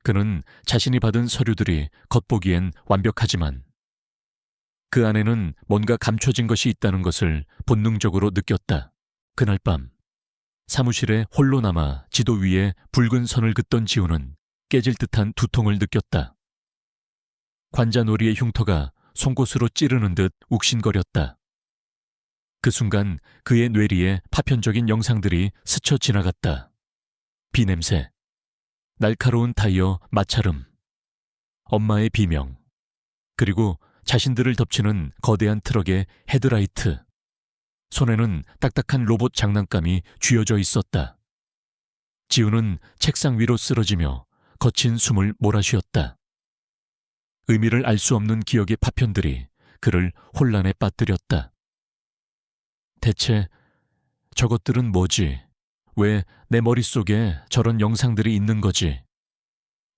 그는 자신이 받은 서류들이 겉보기엔 완벽하지만 그 안에는 뭔가 감춰진 것이 있다는 것을 본능적으로 느꼈다. 그날 밤 사무실에 홀로 남아 지도 위에 붉은 선을 긋던 지훈은 깨질 듯한 두통을 느꼈다. 관자놀이의 흉터가 송곳으로 찌르는 듯 욱신거렸다. 그 순간 그의 뇌리에 파편적인 영상들이 스쳐 지나갔다. 비냄새, 날카로운 타이어 마찰음, 엄마의 비명, 그리고 자신들을 덮치는 거대한 트럭의 헤드라이트. 손에는 딱딱한 로봇 장난감이 쥐어져 있었다. 지훈은 책상 위로 쓰러지며 거친 숨을 몰아쉬었다. 의미를 알 수 없는 기억의 파편들이 그를 혼란에 빠뜨렸다. 대체 저것들은 뭐지? 왜 내 머릿속에 저런 영상들이 있는 거지?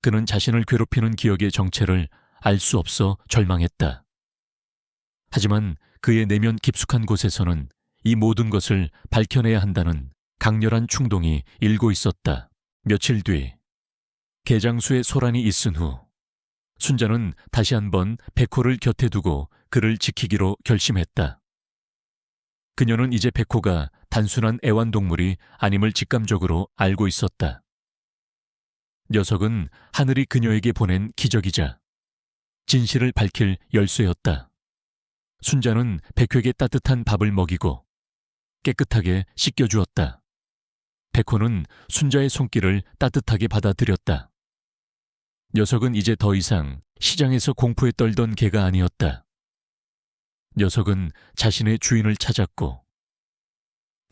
그는 자신을 괴롭히는 기억의 정체를 알 수 없어 절망했다. 하지만 그의 내면 깊숙한 곳에서는 이 모든 것을 밝혀내야 한다는 강렬한 충동이 일고 있었다. 며칠 뒤 개장수의 소란이 있은 후 순자는 다시 한번 백호를 곁에 두고 그를 지키기로 결심했다. 그녀는 이제 백호가 단순한 애완동물이 아님을 직감적으로 알고 있었다. 녀석은 하늘이 그녀에게 보낸 기적이자 진실을 밝힐 열쇠였다. 순자는 백호에게 따뜻한 밥을 먹이고 깨끗하게 씻겨주었다. 백호는 순자의 손길을 따뜻하게 받아들였다. 녀석은 이제 더 이상 시장에서 공포에 떨던 개가 아니었다. 녀석은 자신의 주인을 찾았고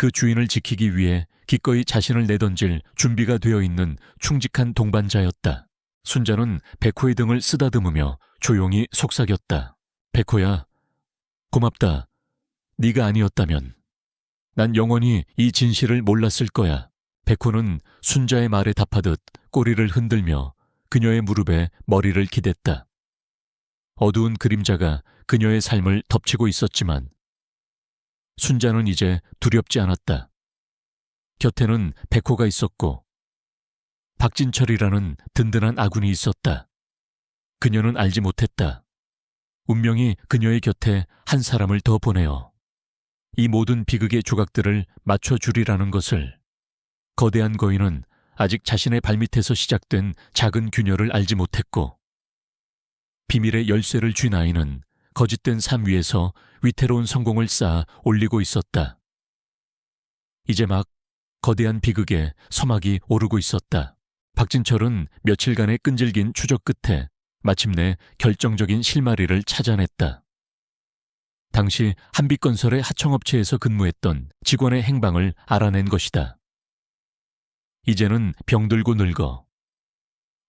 그 주인을 지키기 위해 기꺼이 자신을 내던질 준비가 되어 있는 충직한 동반자였다. 순자는 백호의 등을 쓰다듬으며 조용히 속삭였다. 백호야, 고맙다. 네가 아니었다면 난 영원히 이 진실을 몰랐을 거야. 백호는 순자의 말에 답하듯 꼬리를 흔들며 그녀의 무릎에 머리를 기댔다. 어두운 그림자가 그녀의 삶을 덮치고 있었지만 순자는 이제 두렵지 않았다. 곁에는 백호가 있었고 박진철이라는 든든한 아군이 있었다. 그녀는 알지 못했다. 운명이 그녀의 곁에 한 사람을 더 보내어 이 모든 비극의 조각들을 맞춰주리라는 것을. 거대한 거인은 아직 자신의 발밑에서 시작된 작은 균열을 알지 못했고 비밀의 열쇠를 쥔 아이는 거짓된 삶 위에서 위태로운 성공을 쌓아 올리고 있었다. 이제 막 거대한 비극에 서막이 오르고 있었다. 박진철은 며칠간의 끈질긴 추적 끝에 마침내 결정적인 실마리를 찾아냈다. 당시 한빛건설의 하청업체에서 근무했던 직원의 행방을 알아낸 것이다. 이제는 병들고 늙어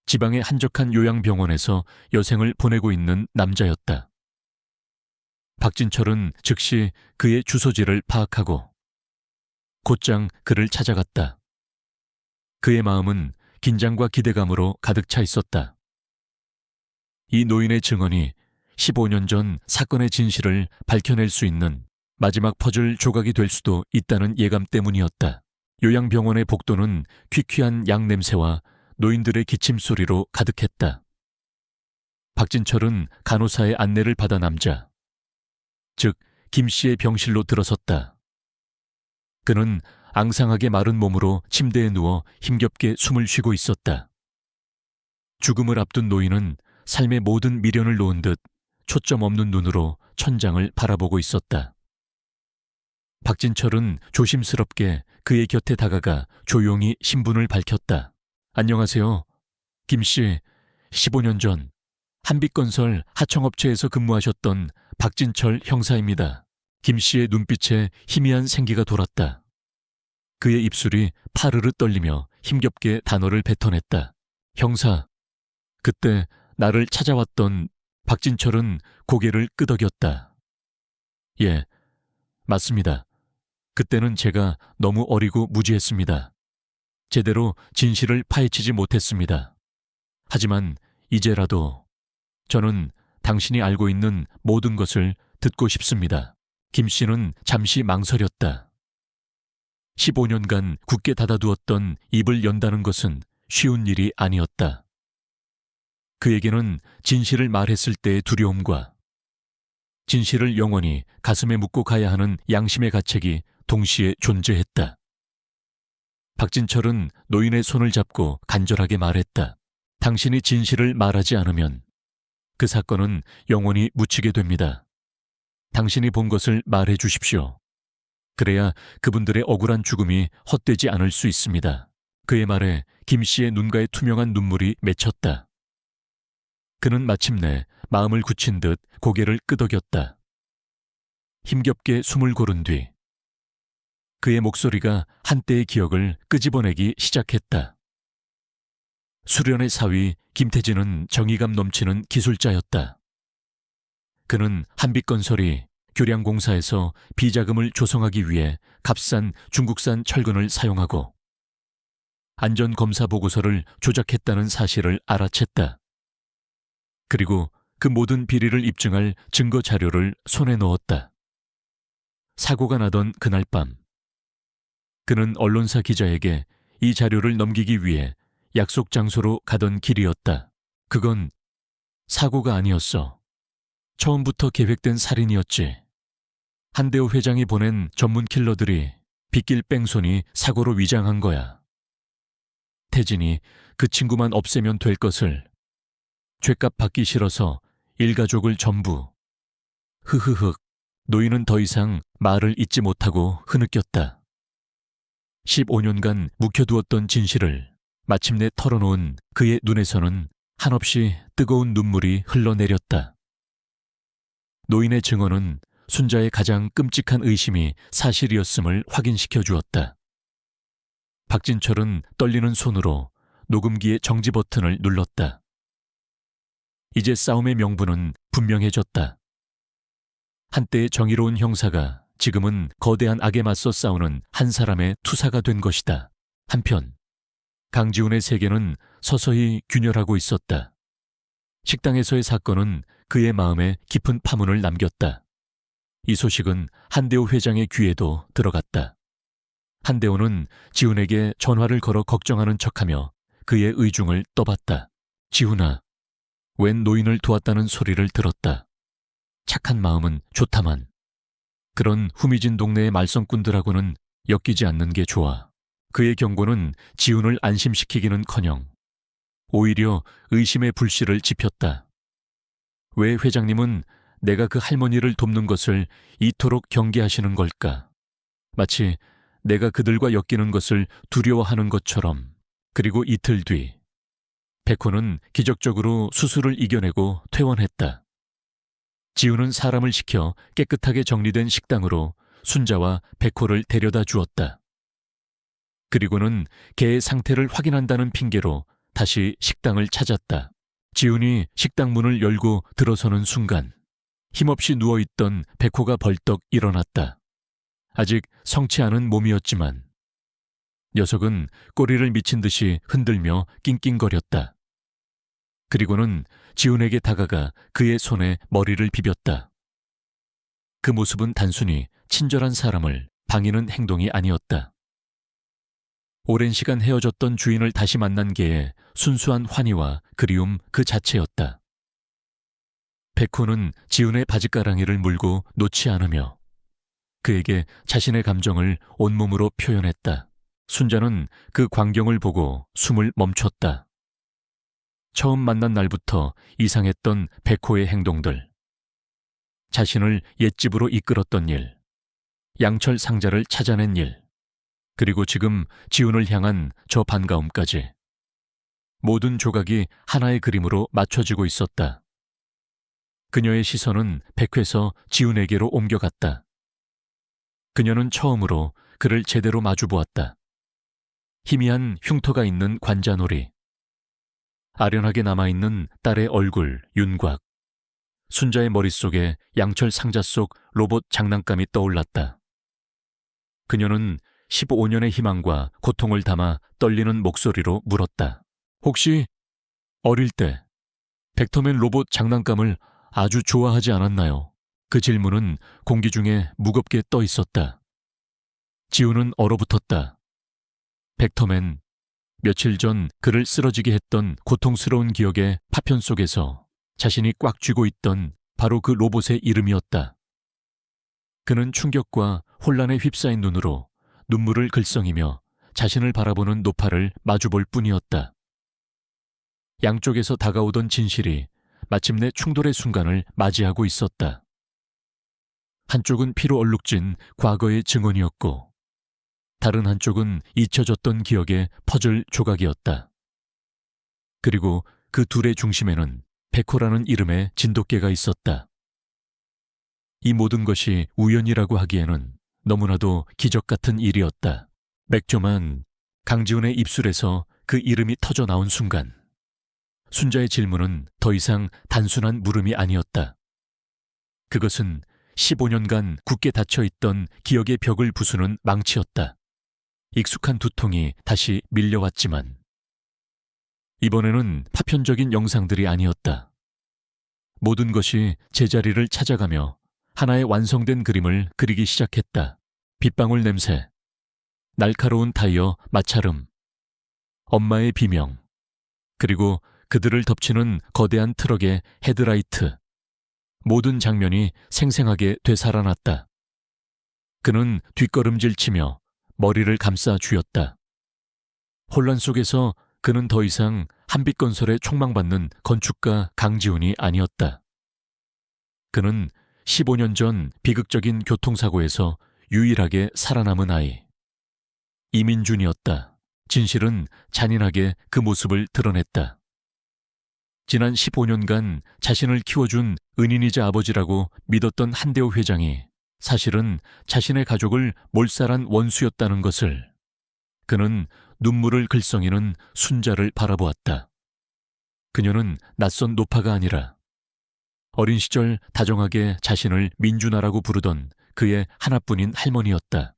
지방의 한적한 요양병원에서 여생을 보내고 있는 남자였다. 박진철은 즉시 그의 주소지를 파악하고 곧장 그를 찾아갔다. 그의 마음은 긴장과 기대감으로 가득 차 있었다. 이 노인의 증언이 15년 전 사건의 진실을 밝혀낼 수 있는 마지막 퍼즐 조각이 될 수도 있다는 예감 때문이었다. 요양병원의 복도는 퀴퀴한 양 냄새와 노인들의 기침 소리로 가득했다. 박진철은 간호사의 안내를 받아 남자, 즉 김 씨의 병실로 들어섰다. 그는 앙상하게 마른 몸으로 침대에 누워 힘겹게 숨을 쉬고 있었다. 죽음을 앞둔 노인은 삶의 모든 미련을 놓은 듯 초점 없는 눈으로 천장을 바라보고 있었다. 박진철은 조심스럽게 그의 곁에 다가가 조용히 신분을 밝혔다. 안녕하세요. 김씨, 15년 전 한빛건설 하청업체에서 근무하셨던 박진철 형사입니다. 김씨의 눈빛에 희미한 생기가 돌았다. 그의 입술이 파르르 떨리며 힘겹게 단어를 뱉어냈다. 형사, 그때 나를 찾아왔던. 박진철은 고개를 끄덕였다. 예, 맞습니다. 그때는 제가 너무 어리고 무지했습니다. 제대로 진실을 파헤치지 못했습니다. 하지만 이제라도 저는 당신이 알고 있는 모든 것을 듣고 싶습니다. 김 씨는 잠시 망설였다. 15년간 굳게 닫아두었던 입을 연다는 것은 쉬운 일이 아니었다. 그에게는 진실을 말했을 때의 두려움과 진실을 영원히 가슴에 묻고 가야 하는 양심의 가책이 동시에 존재했다. 박진철은 노인의 손을 잡고 간절하게 말했다. 당신이 진실을 말하지 않으면 그 사건은 영원히 묻히게 됩니다. 당신이 본 것을 말해 주십시오. 그래야 그분들의 억울한 죽음이 헛되지 않을 수 있습니다. 그의 말에 김 씨의 눈가에 투명한 눈물이 맺혔다. 그는 마침내 마음을 굳힌 듯 고개를 끄덕였다. 힘겹게 숨을 고른 뒤 그의 목소리가 한때의 기억을 끄집어내기 시작했다. 수련의 사위 김태진은 정의감 넘치는 기술자였다. 그는 한빛건설이 교량공사에서 비자금을 조성하기 위해 값싼 중국산 철근을 사용하고 안전검사 보고서를 조작했다는 사실을 알아챘다. 그리고 그 모든 비리를 입증할 증거 자료를 손에 넣었다. 사고가 나던 그날 밤, 그는 언론사 기자에게 이 자료를 넘기기 위해 약속 장소로 가던 길이었다. 그건 사고가 아니었어. 처음부터 계획된 살인이었지. 한대호 회장이 보낸 전문 킬러들이 빗길 뺑소니 사고로 위장한 거야. 태진이 그 친구만 없애면 될 것을, 죗값 받기 싫어서 일가족을 전부. 흐흐흑. 노인은 더 이상 말을 잇지 못하고 흐느꼈다. 15년간 묵혀두었던 진실을 마침내 털어놓은 그의 눈에서는 한없이 뜨거운 눈물이 흘러내렸다. 노인의 증언은 순자의 가장 끔찍한 의심이 사실이었음을 확인시켜 주었다. 박진철은 떨리는 손으로 녹음기의 정지 버튼을 눌렀다. 이제 싸움의 명분은 분명해졌다. 한때의 정의로운 형사가 지금은 거대한 악에 맞서 싸우는 한 사람의 투사가 된 것이다. 한편 강지훈의 세계는 서서히 균열하고 있었다. 식당에서의 사건은 그의 마음에 깊은 파문을 남겼다. 이 소식은 한대호 회장의 귀에도 들어갔다. 한대호는 지훈에게 전화를 걸어 걱정하는 척하며 그의 의중을 떠봤다. 지훈아, 웬 노인을 도왔다는 소리를 들었다. 착한 마음은 좋다만 그런 후미진 동네의 말썽꾼들하고는 엮이지 않는 게 좋아. 그의 경고는 지훈을 안심시키기는커녕 오히려 의심의 불씨를 지폈다. 왜 회장님은 내가 그 할머니를 돕는 것을 이토록 경계하시는 걸까? 마치 내가 그들과 엮이는 것을 두려워하는 것처럼. 그리고 이틀 뒤 백호는 기적적으로 수술을 이겨내고 퇴원했다. 지훈은 사람을 시켜 깨끗하게 정리된 식당으로 순자와 백호를 데려다 주었다. 그리고는 개의 상태를 확인한다는 핑계로 다시 식당을 찾았다. 지훈이 식당 문을 열고 들어서는 순간 힘없이 누워있던 백호가 벌떡 일어났다. 아직 성치 않은 몸이었지만 녀석은 꼬리를 미친 듯이 흔들며 낑낑거렸다. 그리고는 지훈에게 다가가 그의 손에 머리를 비볐다. 그 모습은 단순히 친절한 사람을 방해는 행동이 아니었다. 오랜 시간 헤어졌던 주인을 다시 만난 게에 순수한 환희와 그리움 그 자체였다. 백호는 지훈의 바짓가랑이를 물고 놓지 않으며 그에게 자신의 감정을 온몸으로 표현했다. 순자는 그 광경을 보고 숨을 멈췄다. 처음 만난 날부터 이상했던 백호의 행동들, 자신을 옛집으로 이끌었던 일, 양철 상자를 찾아낸 일, 그리고 지금 지훈을 향한 저 반가움까지 모든 조각이 하나의 그림으로 맞춰지고 있었다. 그녀의 시선은 백회서 지훈에게로 옮겨갔다. 그녀는 처음으로 그를 제대로 마주보았다. 희미한 흉터가 있는 관자놀이, 아련하게 남아있는 딸의 얼굴, 윤곽, 순자의 머릿속에 양철 상자 속 로봇 장난감이 떠올랐다. 그녀는 15년의 희망과 고통을 담아 떨리는 목소리로 물었다. 혹시 어릴 때 벡터맨 로봇 장난감을 아주 좋아하지 않았나요? 그 질문은 공기 중에 무겁게 떠 있었다. 지훈은 얼어붙었다. 벡터맨, 며칠 전 그를 쓰러지게 했던 고통스러운 기억의 파편 속에서 자신이 꽉 쥐고 있던 바로 그 로봇의 이름이었다. 그는 충격과 혼란에 휩싸인 눈으로 눈물을 글썽이며 자신을 바라보는 노파를 마주볼 뿐이었다. 양쪽에서 다가오던 진실이 마침내 충돌의 순간을 맞이하고 있었다. 한쪽은 피로 얼룩진 과거의 증언이었고 다른 한쪽은 잊혀졌던 기억의 퍼즐 조각이었다. 그리고 그 둘의 중심에는 백호라는 이름의 진돗개가 있었다. 이 모든 것이 우연이라고 하기에는 너무나도 기적 같은 일이었다. 맥조만 강지훈의 입술에서 그 이름이 터져 나온 순간 순자의 질문은 더 이상 단순한 물음이 아니었다. 그것은 15년간 굳게 닫혀있던 기억의 벽을 부수는 망치였다. 익숙한 두통이 다시 밀려왔지만 이번에는 파편적인 영상들이 아니었다. 모든 것이 제자리를 찾아가며 하나의 완성된 그림을 그리기 시작했다. 빗방울 냄새, 날카로운 타이어 마찰음, 엄마의 비명, 그리고 그들을 덮치는 거대한 트럭의 헤드라이트. 모든 장면이 생생하게 되살아났다. 그는 뒷걸음질 치며 머리를 감싸 쥐었다. 혼란 속에서 그는 더 이상 한빛건설에 촉망받는 건축가 강지훈이 아니었다. 그는 15년 전 비극적인 교통사고에서 유일하게 살아남은 아이, 이민준이었다. 진실은 잔인하게 그 모습을 드러냈다. 지난 15년간 자신을 키워준 은인이자 아버지라고 믿었던 한대호 회장이 사실은 자신의 가족을 몰살한 원수였다는 것을 그는 눈물을 글썽이는 순자를 바라보았다. 그녀는 낯선 노파가 아니라 어린 시절 다정하게 자신을 민준아라고 부르던 그의 하나뿐인 할머니였다.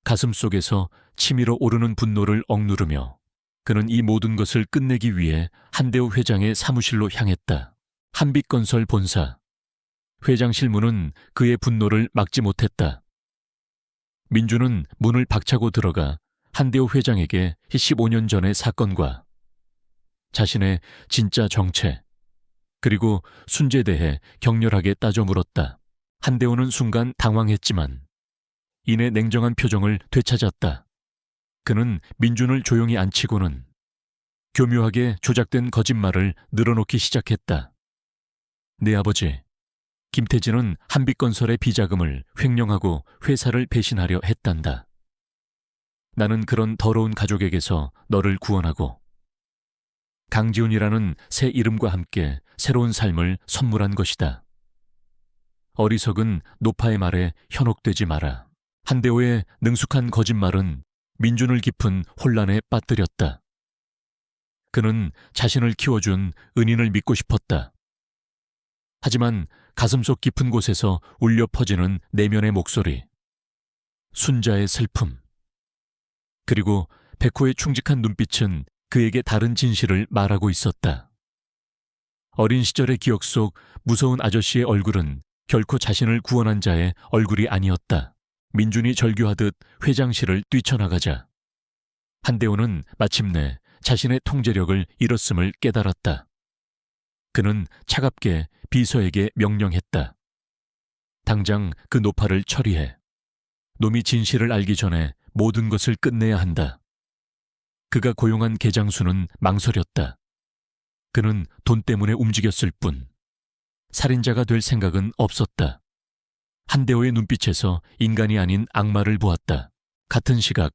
가슴 속에서 치밀어 오르는 분노를 억누르며 그는 이 모든 것을 끝내기 위해 한대호 회장의 사무실로 향했다. 한빛건설 본사. 회장실 문은 그의 분노를 막지 못했다. 민주는 문을 박차고 들어가 한대호 회장에게 15년 전의 사건과 자신의 진짜 정체, 그리고 순재에 대해 격렬하게 따져 물었다. 한대호는 순간 당황했지만 이내 냉정한 표정을 되찾았다. 그는 민준을 조용히 앉히고는 교묘하게 조작된 거짓말을 늘어놓기 시작했다. 내 아버지, 김태진은 한빛건설의 비자금을 횡령하고 회사를 배신하려 했단다. 나는 그런 더러운 가족에게서 너를 구원하고 강지훈이라는 새 이름과 함께 새로운 삶을 선물한 것이다. 어리석은 노파의 말에 현혹되지 마라. 한대호의 능숙한 거짓말은 민준을 깊은 혼란에 빠뜨렸다. 그는 자신을 키워준 은인을 믿고 싶었다. 하지만 가슴속 깊은 곳에서 울려 퍼지는 내면의 목소리, 순자의 슬픔, 그리고 백호의 충직한 눈빛은 그에게 다른 진실을 말하고 있었다. 어린 시절의 기억 속 무서운 아저씨의 얼굴은 결코 자신을 구원한 자의 얼굴이 아니었다. 민준이 절규하듯 회장실을 뛰쳐나가자 한대호는 마침내 자신의 통제력을 잃었음을 깨달았다. 그는 차갑게 비서에게 명령했다. 당장 그 노파를 처리해. 놈이 진실을 알기 전에 모든 것을 끝내야 한다. 그가 고용한 계장수는 망설였다. 그는 돈 때문에 움직였을 뿐 살인자가 될 생각은 없었다. 한대호의 눈빛에서 인간이 아닌 악마를 보았다. 같은 시각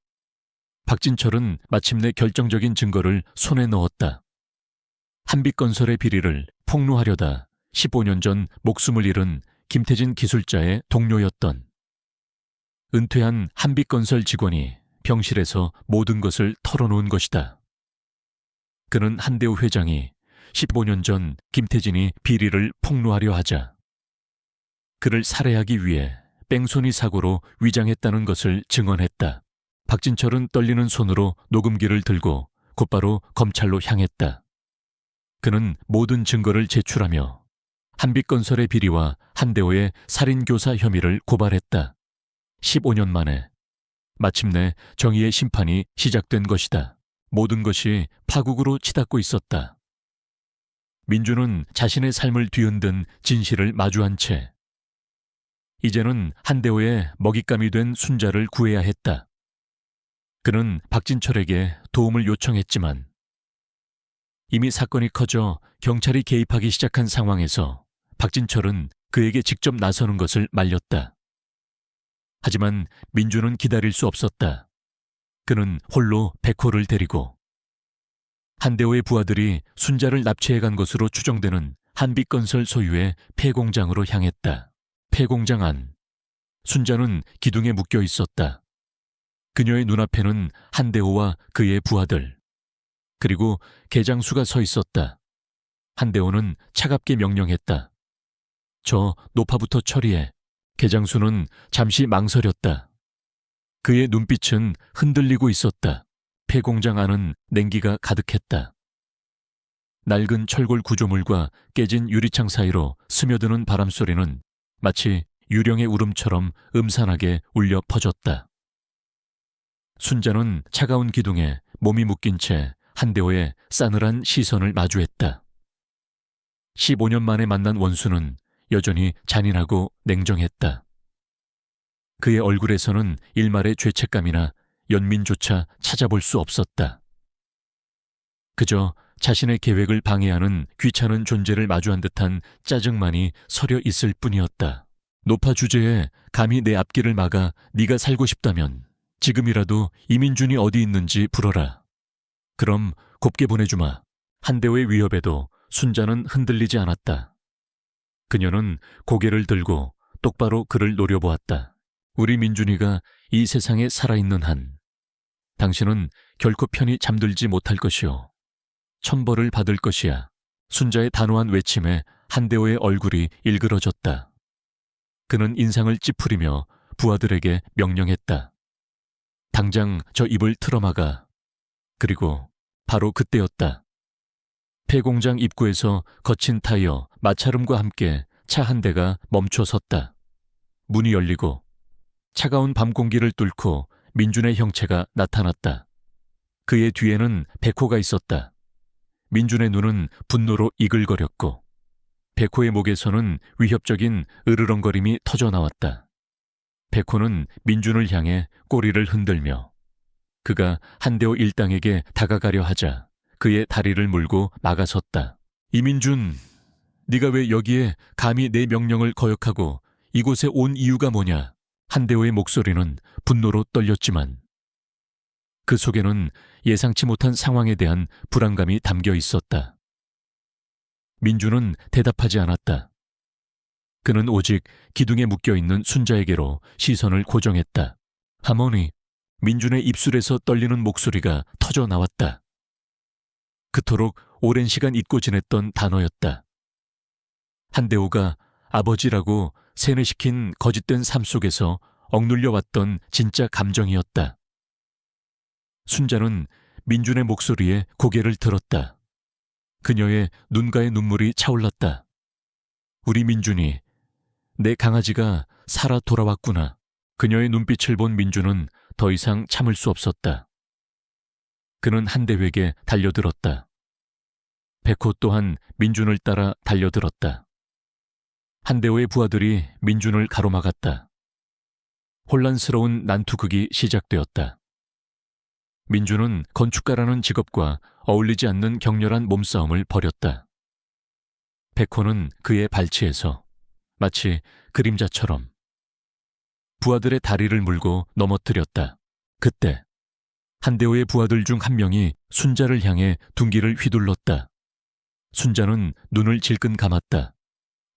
박진철은 마침내 결정적인 증거를 손에 넣었다. 한빛건설의 비리를 폭로하려다 15년 전 목숨을 잃은 김태진 기술자의 동료였던 은퇴한 한빛건설 직원이 병실에서 모든 것을 털어놓은 것이다. 그는 한대호 회장이 15년 전 김태진이 비리를 폭로하려 하자 그를 살해하기 위해 뺑소니 사고로 위장했다는 것을 증언했다. 박진철은 떨리는 손으로 녹음기를 들고 곧바로 검찰로 향했다. 그는 모든 증거를 제출하며 한빛건설의 비리와 한대호의 살인교사 혐의를 고발했다. 15년 만에 마침내 정의의 심판이 시작된 것이다. 모든 것이 파국으로 치닫고 있었다. 민주는 자신의 삶을 뒤흔든 진실을 마주한 채 이제는 한대호의 먹잇감이 된 순자를 구해야 했다. 그는 박진철에게 도움을 요청했지만 이미 사건이 커져 경찰이 개입하기 시작한 상황에서 박진철은 그에게 직접 나서는 것을 말렸다. 하지만 민주는 기다릴 수 없었다. 그는 홀로 백호를 데리고 한대호의 부하들이 순자를 납치해 간 것으로 추정되는 한빛건설 소유의 폐공장으로 향했다. 폐공장 안, 순자는 기둥에 묶여 있었다. 그녀의 눈앞에는 한대호와 그의 부하들, 그리고 계장수가 서 있었다. 한대호는 차갑게 명령했다. 저 노파부터 처리해. 계장수는 잠시 망설였다. 그의 눈빛은 흔들리고 있었다. 폐공장 안은 냉기가 가득했다. 낡은 철골 구조물과 깨진 유리창 사이로 스며드는 바람소리는 마치 유령의 울음처럼 음산하게 울려 퍼졌다. 순자는 차가운 기둥에 몸이 묶인 채 한대호의 싸늘한 시선을 마주했다. 15년 만에 만난 원수는 여전히 잔인하고 냉정했다. 그의 얼굴에서는 일말의 죄책감이나 연민조차 찾아볼 수 없었다. 그저 자신의 계획을 방해하는 귀찮은 존재를 마주한 듯한 짜증만이 서려 있을 뿐이었다. 노파 주제에 감히 내 앞길을 막아 네가 살고 싶다면 지금이라도 이민준이 어디 있는지 불어라. 그럼 곱게 보내주마. 한대호의 위협에도 순자는 흔들리지 않았다. 그녀는 고개를 들고 똑바로 그를 노려보았다. 우리 민준이가 이 세상에 살아있는 한 당신은 결코 편히 잠들지 못할 것이오. 천벌을 받을 것이야. 순자의 단호한 외침에 한대호의 얼굴이 일그러졌다. 그는 인상을 찌푸리며 부하들에게 명령했다. 당장 저 입을 틀어막아. 그리고 바로 그때였다. 폐공장 입구에서 거친 타이어, 마찰음과 함께 차 한 대가 멈춰 섰다. 문이 열리고 차가운 밤 공기를 뚫고 민준의 형체가 나타났다. 그의 뒤에는 백호가 있었다. 민준의 눈은 분노로 이글거렸고 백호의 목에서는 위협적인 으르렁거림이 터져나왔다. 백호는 민준을 향해 꼬리를 흔들며 그가 한대호 일당에게 다가가려 하자 그의 다리를 물고 막아섰다. 이민준, 네가 왜 여기에 감히 내 명령을 거역하고 이곳에 온 이유가 뭐냐? 한대호의 목소리는 분노로 떨렸지만 그 속에는 예상치 못한 상황에 대한 불안감이 담겨 있었다. 민준은 대답하지 않았다. 그는 오직 기둥에 묶여있는 순자에게로 시선을 고정했다. 하모니, 민준의 입술에서 떨리는 목소리가 터져 나왔다. 그토록 오랜 시간 잊고 지냈던 단어였다. 한대호가 아버지라고 세뇌시킨 거짓된 삶 속에서 억눌려왔던 진짜 감정이었다. 순자는 민준의 목소리에 고개를 들었다. 그녀의 눈가에 눈물이 차올랐다. 우리 민준이, 내 강아지가 살아 돌아왔구나. 그녀의 눈빛을 본 민준은 더 이상 참을 수 없었다. 그는 한대호에게 달려들었다. 백호 또한 민준을 따라 달려들었다. 한대호의 부하들이 민준을 가로막았다. 혼란스러운 난투극이 시작되었다. 민준은 건축가라는 직업과 어울리지 않는 격렬한 몸싸움을 벌였다. 백호는 그의 발치에서 마치 그림자처럼 부하들의 다리를 물고 넘어뜨렸다. 그때 한대호의 부하들 중 한 명이 순자를 향해 둔기를 휘둘렀다. 순자는 눈을 질끈 감았다.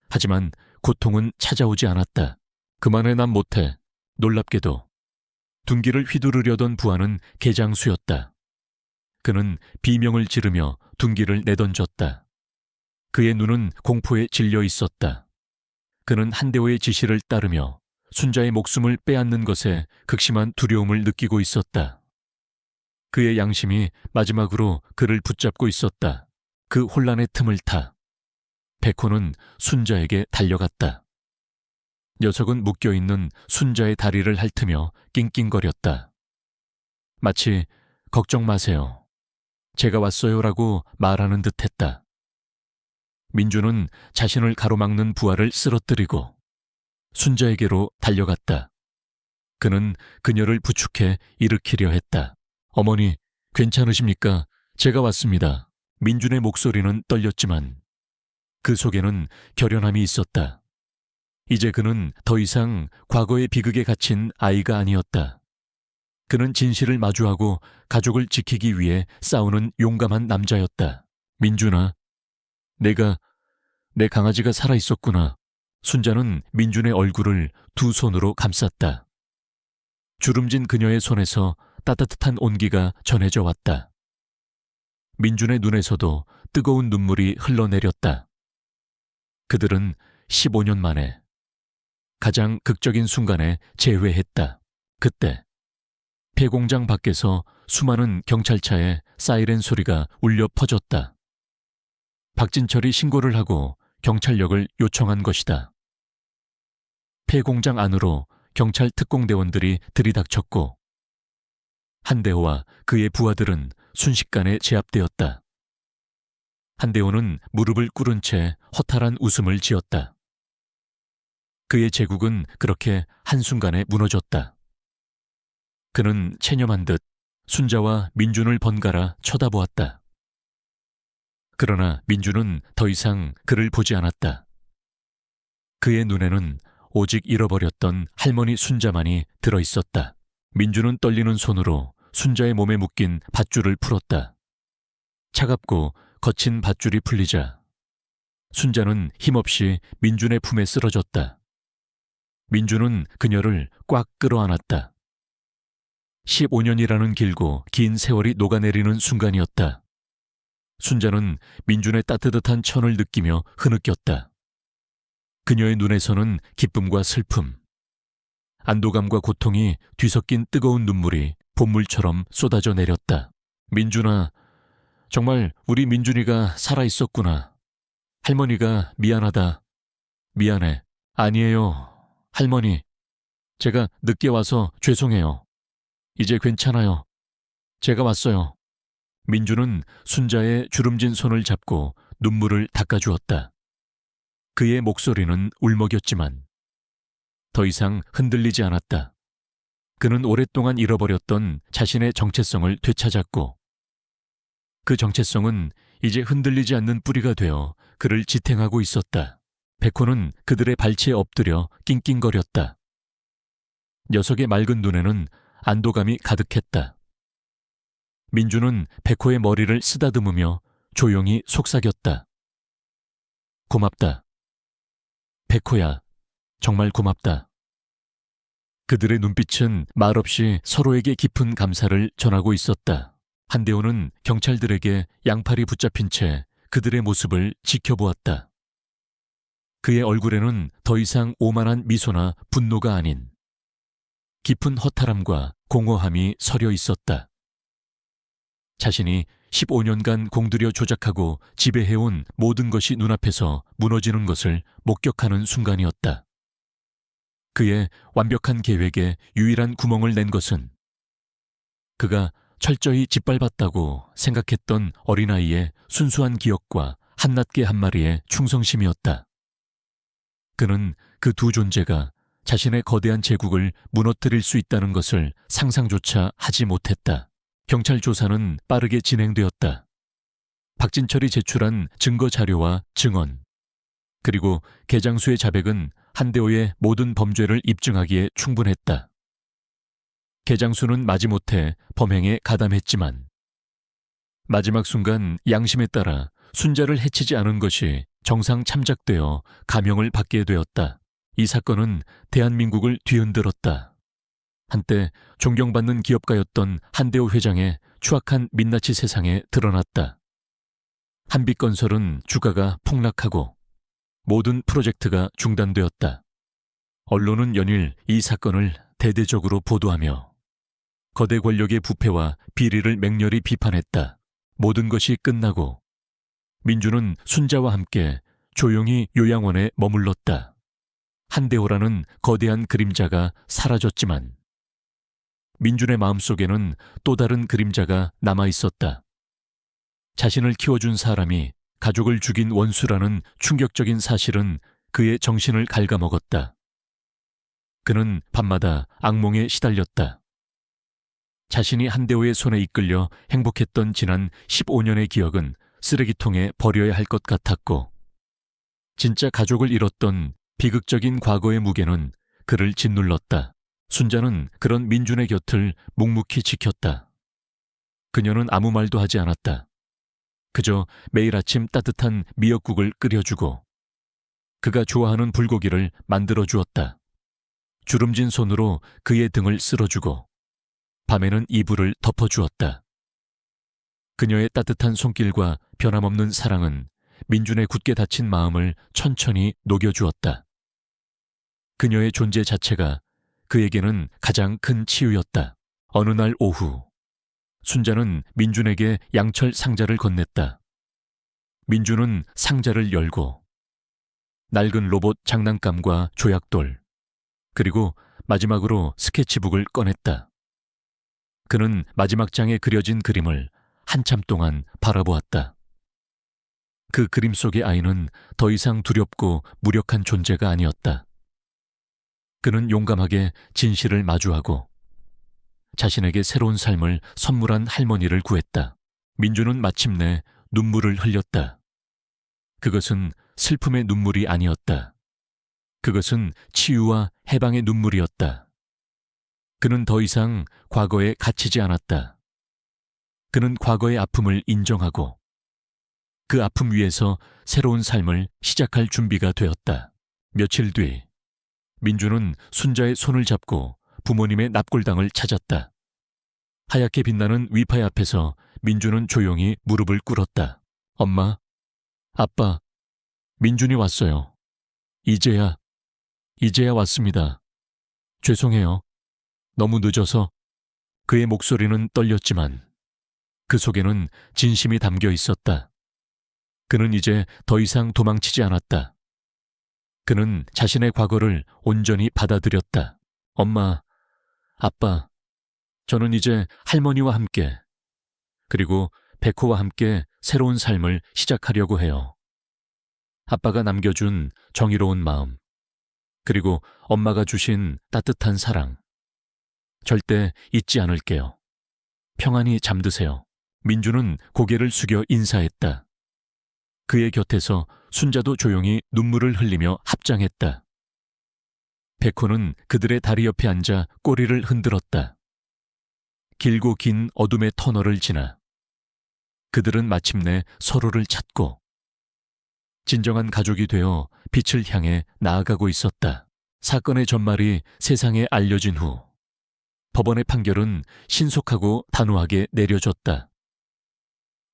하지만 고통은 찾아오지 않았다. 그만해, 난 못해. 놀랍게도 둔기를 휘두르려던 부하는 개장수였다. 그는 비명을 지르며 둔기를 내던졌다. 그의 눈은 공포에 질려 있었다. 그는 한대호의 지시를 따르며 순자의 목숨을 빼앗는 것에 극심한 두려움을 느끼고 있었다. 그의 양심이 마지막으로 그를 붙잡고 있었다. 그 혼란의 틈을 타 백호는 순자에게 달려갔다. 녀석은 묶여있는 순자의 다리를 핥으며 낑낑거렸다. 마치 걱정 마세요. 제가 왔어요라고 말하는 듯했다. 민준은 자신을 가로막는 부하를 쓰러뜨리고 순자에게로 달려갔다. 그는 그녀를 부축해 일으키려 했다. 어머니, 괜찮으십니까? 제가 왔습니다. 민준의 목소리는 떨렸지만 그 속에는 결연함이 있었다. 이제 그는 더 이상 과거의 비극에 갇힌 아이가 아니었다. 그는 진실을 마주하고 가족을 지키기 위해 싸우는 용감한 남자였다. 민준아, 내 강아지가 살아있었구나. 순자는 민준의 얼굴을 두 손으로 감쌌다. 주름진 그녀의 손에서 따뜻한 온기가 전해져 왔다. 민준의 눈에서도 뜨거운 눈물이 흘러내렸다. 그들은 15년 만에 가장 극적인 순간에 재회했다. 그때 폐공장 밖에서 수많은 경찰차의 사이렌 소리가 울려 퍼졌다. 박진철이 신고를 하고 경찰력을 요청한 것이다. 폐공장 안으로 경찰 특공대원들이 들이닥쳤고 한대호와 그의 부하들은 순식간에 제압되었다. 한대호는 무릎을 꿇은 채 허탈한 웃음을 지었다. 그의 제국은 그렇게 한순간에 무너졌다. 그는 체념한 듯 순자와 민준을 번갈아 쳐다보았다. 그러나 민준은 더 이상 그를 보지 않았다. 그의 눈에는 오직 잃어버렸던 할머니 순자만이 들어있었다. 민준은 떨리는 손으로 순자의 몸에 묶인 밧줄을 풀었다. 차갑고 거친 밧줄이 풀리자 순자는 힘없이 민준의 품에 쓰러졌다. 민준은 그녀를 꽉 끌어안았다. 15년이라는 길고 긴 세월이 녹아내리는 순간이었다. 순자는 민준의 따뜻한 천을 느끼며 흐느꼈다. 그녀의 눈에서는 기쁨과 슬픔, 안도감과 고통이 뒤섞인 뜨거운 눈물이 봇물처럼 쏟아져 내렸다. 민준아, 정말 우리 민준이가 살아있었구나. 할머니가 미안하다. 미안해. 아니에요. 할머니, 제가 늦게 와서 죄송해요. 이제 괜찮아요. 제가 왔어요. 민준은 순자의 주름진 손을 잡고 눈물을 닦아주었다. 그의 목소리는 울먹였지만 더 이상 흔들리지 않았다. 그는 오랫동안 잃어버렸던 자신의 정체성을 되찾았고 그 정체성은 이제 흔들리지 않는 뿌리가 되어 그를 지탱하고 있었다. 백호는 그들의 발치에 엎드려 낑낑거렸다. 녀석의 맑은 눈에는 안도감이 가득했다. 민준은 백호의 머리를 쓰다듬으며 조용히 속삭였다. 고맙다. 백호야, 정말 고맙다. 그들의 눈빛은 말없이 서로에게 깊은 감사를 전하고 있었다. 한대호는 경찰들에게 양팔이 붙잡힌 채 그들의 모습을 지켜보았다. 그의 얼굴에는 더 이상 오만한 미소나 분노가 아닌 깊은 허탈함과 공허함이 서려 있었다. 자신이 15년간 공들여 조작하고 지배해온 모든 것이 눈앞에서 무너지는 것을 목격하는 순간이었다. 그의 완벽한 계획에 유일한 구멍을 낸 것은 그가 철저히 짓밟았다고 생각했던 어린아이의 순수한 기억과 한낱개 한 마리의 충성심이었다. 그는 그 두 존재가 자신의 거대한 제국을 무너뜨릴 수 있다는 것을 상상조차 하지 못했다. 경찰 조사는 빠르게 진행되었다. 박진철이 제출한 증거 자료와 증언, 그리고 개장수의 자백은 한대호의 모든 범죄를 입증하기에 충분했다. 개장수는 마지못해 범행에 가담했지만 마지막 순간 양심에 따라 순자를 해치지 않은 것이 정상 참작되어 감형을 받게 되었다. 이 사건은 대한민국을 뒤흔들었다. 한때 존경받는 기업가였던 한대호 회장의 추악한 민낯이 세상에 드러났다. 한빛건설은 주가가 폭락하고 모든 프로젝트가 중단되었다. 언론은 연일 이 사건을 대대적으로 보도하며 거대 권력의 부패와 비리를 맹렬히 비판했다. 모든 것이 끝나고 민주는 순자와 함께 조용히 요양원에 머물렀다. 한대호라는 거대한 그림자가 사라졌지만 민준의 마음속에는 또 다른 그림자가 남아있었다. 자신을 키워준 사람이 가족을 죽인 원수라는 충격적인 사실은 그의 정신을 갉아먹었다. 그는 밤마다 악몽에 시달렸다. 자신이 한대호의 손에 이끌려 행복했던 지난 15년의 기억은 쓰레기통에 버려야 할 것 같았고 진짜 가족을 잃었던 비극적인 과거의 무게는 그를 짓눌렀다. 순자는 그런 민준의 곁을 묵묵히 지켰다. 그녀는 아무 말도 하지 않았다. 그저 매일 아침 따뜻한 미역국을 끓여주고 그가 좋아하는 불고기를 만들어 주었다. 주름진 손으로 그의 등을 쓸어주고 밤에는 이불을 덮어주었다. 그녀의 따뜻한 손길과 변함없는 사랑은 민준의 굳게 닫힌 마음을 천천히 녹여주었다. 그녀의 존재 자체가 그에게는 가장 큰 치유였다. 어느 날 오후 순자는 민준에게 양철 상자를 건넸다. 민준은 상자를 열고 낡은 로봇 장난감과 조약돌 그리고 마지막으로 스케치북을 꺼냈다. 그는 마지막 장에 그려진 그림을 한참 동안 바라보았다. 그 그림 속의 아이는 더 이상 두렵고 무력한 존재가 아니었다. 그는 용감하게 진실을 마주하고 자신에게 새로운 삶을 선물한 할머니를 구했다. 민주는 마침내 눈물을 흘렸다. 그것은 슬픔의 눈물이 아니었다. 그것은 치유와 해방의 눈물이었다. 그는 더 이상 과거에 갇히지 않았다. 그는 과거의 아픔을 인정하고 그 아픔 위에서 새로운 삶을 시작할 준비가 되었다. 며칠 뒤 민주는 순자의 손을 잡고 부모님의 납골당을 찾았다. 하얗게 빛나는 위파이 앞에서 민주는 조용히 무릎을 꿇었다. 엄마, 아빠, 민준이 왔어요. 이제야 왔습니다. 죄송해요. 너무 늦어서. 그의 목소리는 떨렸지만 그 속에는 진심이 담겨 있었다. 그는 이제 더 이상 도망치지 않았다. 그는 자신의 과거를 온전히 받아들였다. 엄마, 아빠, 저는 이제 할머니와 함께 그리고 백호와 함께 새로운 삶을 시작하려고 해요. 아빠가 남겨준 정의로운 마음, 그리고 엄마가 주신 따뜻한 사랑, 절대 잊지 않을게요. 평안히 잠드세요. 민주는 고개를 숙여 인사했다. 그의 곁에서 순자도 조용히 눈물을 흘리며 합장했다. 백호는 그들의 다리 옆에 앉아 꼬리를 흔들었다. 길고 긴 어둠의 터널을 지나 그들은 마침내 서로를 찾고 진정한 가족이 되어 빛을 향해 나아가고 있었다. 사건의 전말이 세상에 알려진 후 법원의 판결은 신속하고 단호하게 내려졌다.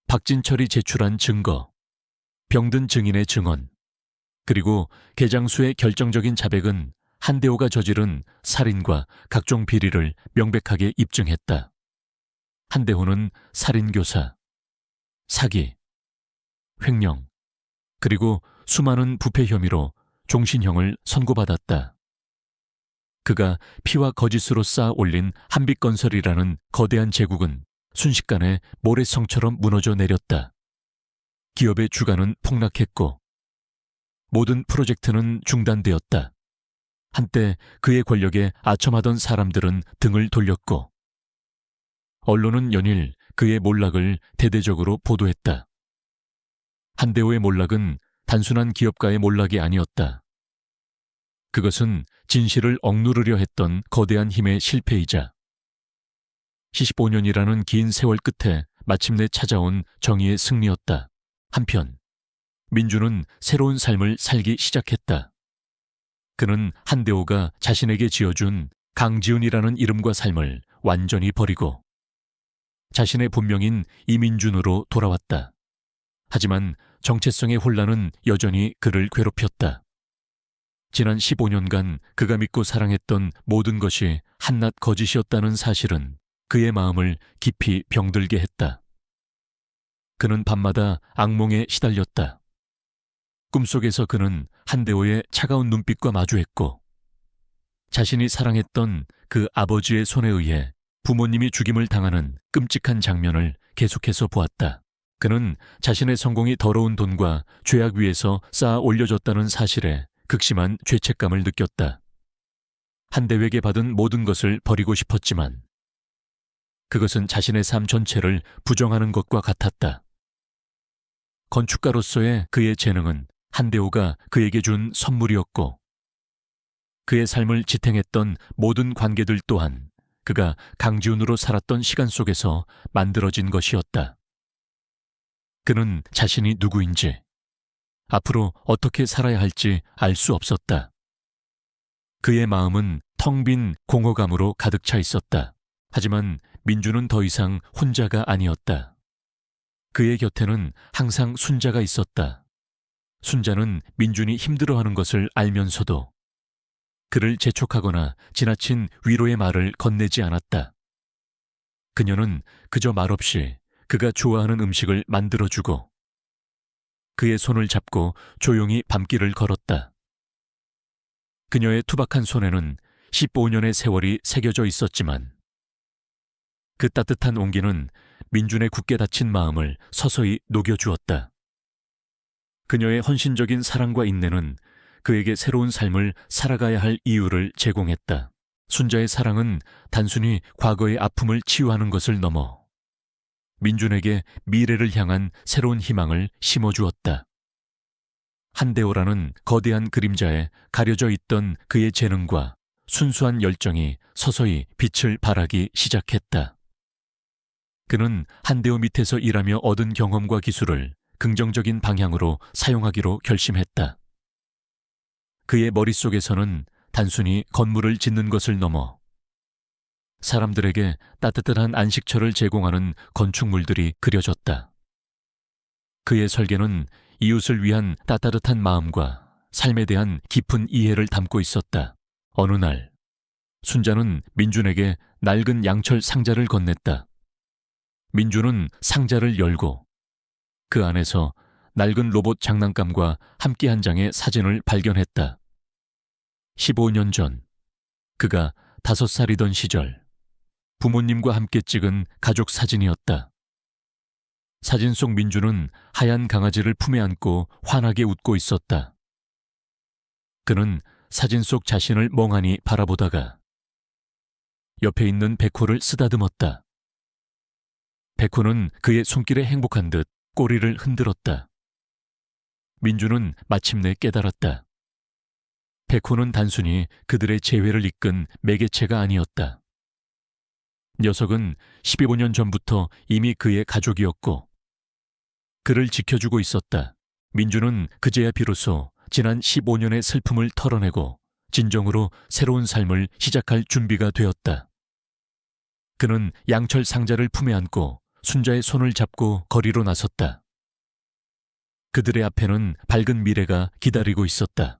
박진철이 제출한 증거, 병든 증인의 증언, 그리고 계장수의 결정적인 자백은 한대호가 저지른 살인과 각종 비리를 명백하게 입증했다. 한대호는 살인교사, 사기, 횡령, 그리고 수많은 부패 혐의로 종신형을 선고받았다. 그가 피와 거짓으로 쌓아 올린 한빛건설이라는 거대한 제국은 순식간에 모래성처럼 무너져 내렸다. 기업의 주가는 폭락했고 모든 프로젝트는 중단되었다. 한때 그의 권력에 아첨하던 사람들은 등을 돌렸고 언론은 연일 그의 몰락을 대대적으로 보도했다. 한대호의 몰락은 단순한 기업가의 몰락이 아니었다. 그것은 진실을 억누르려 했던 거대한 힘의 실패이자 75년이라는 긴 세월 끝에 마침내 찾아온 정의의 승리였다. 한편 민주는 새로운 삶을 살기 시작했다. 그는 한대호가 자신에게 지어준 강지훈이라는 이름과 삶을 완전히 버리고 자신의 본명인 이민준으로 돌아왔다. 하지만 정체성의 혼란은 여전히 그를 괴롭혔다. 지난 15년간 그가 믿고 사랑했던 모든 것이 한낱 거짓이었다는 사실은 그의 마음을 깊이 병들게 했다. 그는 밤마다 악몽에 시달렸다. 꿈속에서 그는 한대호의 차가운 눈빛과 마주했고 자신이 사랑했던 그 아버지의 손에 의해 부모님이 죽임을 당하는 끔찍한 장면을 계속해서 보았다. 그는 자신의 성공이 더러운 돈과 죄악 위에서 쌓아 올려졌다는 사실에 극심한 죄책감을 느꼈다. 한대호에게 받은 모든 것을 버리고 싶었지만 그것은 자신의 삶 전체를 부정하는 것과 같았다. 건축가로서의 그의 재능은 한대호가 그에게 준 선물이었고 그의 삶을 지탱했던 모든 관계들 또한 그가 강지훈으로 살았던 시간 속에서 만들어진 것이었다. 그는 자신이 누구인지, 앞으로 어떻게 살아야 할지 알 수 없었다. 그의 마음은 텅 빈 공허감으로 가득 차 있었다. 하지만 민주는 더 이상 혼자가 아니었다. 그의 곁에는 항상 순자가 있었다. 순자는 민준이 힘들어하는 것을 알면서도 그를 재촉하거나 지나친 위로의 말을 건네지 않았다. 그녀는 그저 말없이 그가 좋아하는 음식을 만들어주고 그의 손을 잡고 조용히 밤길을 걸었다. 그녀의 투박한 손에는 15년의 세월이 새겨져 있었지만 그 따뜻한 온기는 민준의 굳게 닫힌 마음을 서서히 녹여주었다. 그녀의 헌신적인 사랑과 인내는 그에게 새로운 삶을 살아가야 할 이유를 제공했다. 순자의 사랑은 단순히 과거의 아픔을 치유하는 것을 넘어 민준에게 미래를 향한 새로운 희망을 심어주었다. 한대호라는 거대한 그림자에 가려져 있던 그의 재능과 순수한 열정이 서서히 빛을 발하기 시작했다. 그는 한대호 밑에서 일하며 얻은 경험과 기술을 긍정적인 방향으로 사용하기로 결심했다. 그의 머릿속에서는 단순히 건물을 짓는 것을 넘어 사람들에게 따뜻한 안식처를 제공하는 건축물들이 그려졌다. 그의 설계는 이웃을 위한 따뜻한 마음과 삶에 대한 깊은 이해를 담고 있었다. 어느 날, 순자는 민준에게 낡은 양철 상자를 건넸다. 민준은 상자를 열고 그 안에서 낡은 로봇 장난감과 함께 한 장의 사진을 발견했다. 15년 전, 그가 5살이던 시절, 부모님과 함께 찍은 가족 사진이었다. 사진 속 민준은 하얀 강아지를 품에 안고 환하게 웃고 있었다. 그는 사진 속 자신을 멍하니 바라보다가 옆에 있는 백호를 쓰다듬었다. 백호는 그의 손길에 행복한 듯 꼬리를 흔들었다. 민준은 마침내 깨달았다. 백호는 단순히 그들의 재회를 이끈 매개체가 아니었다. 녀석은 15년 전부터 이미 그의 가족이었고 그를 지켜주고 있었다. 민준은 그제야 비로소 지난 15년의 슬픔을 털어내고 진정으로 새로운 삶을 시작할 준비가 되었다. 그는 양철 상자를 품에 안고 순자의 손을 잡고 거리로 나섰다. 그들의 앞에는 밝은 미래가 기다리고 있었다.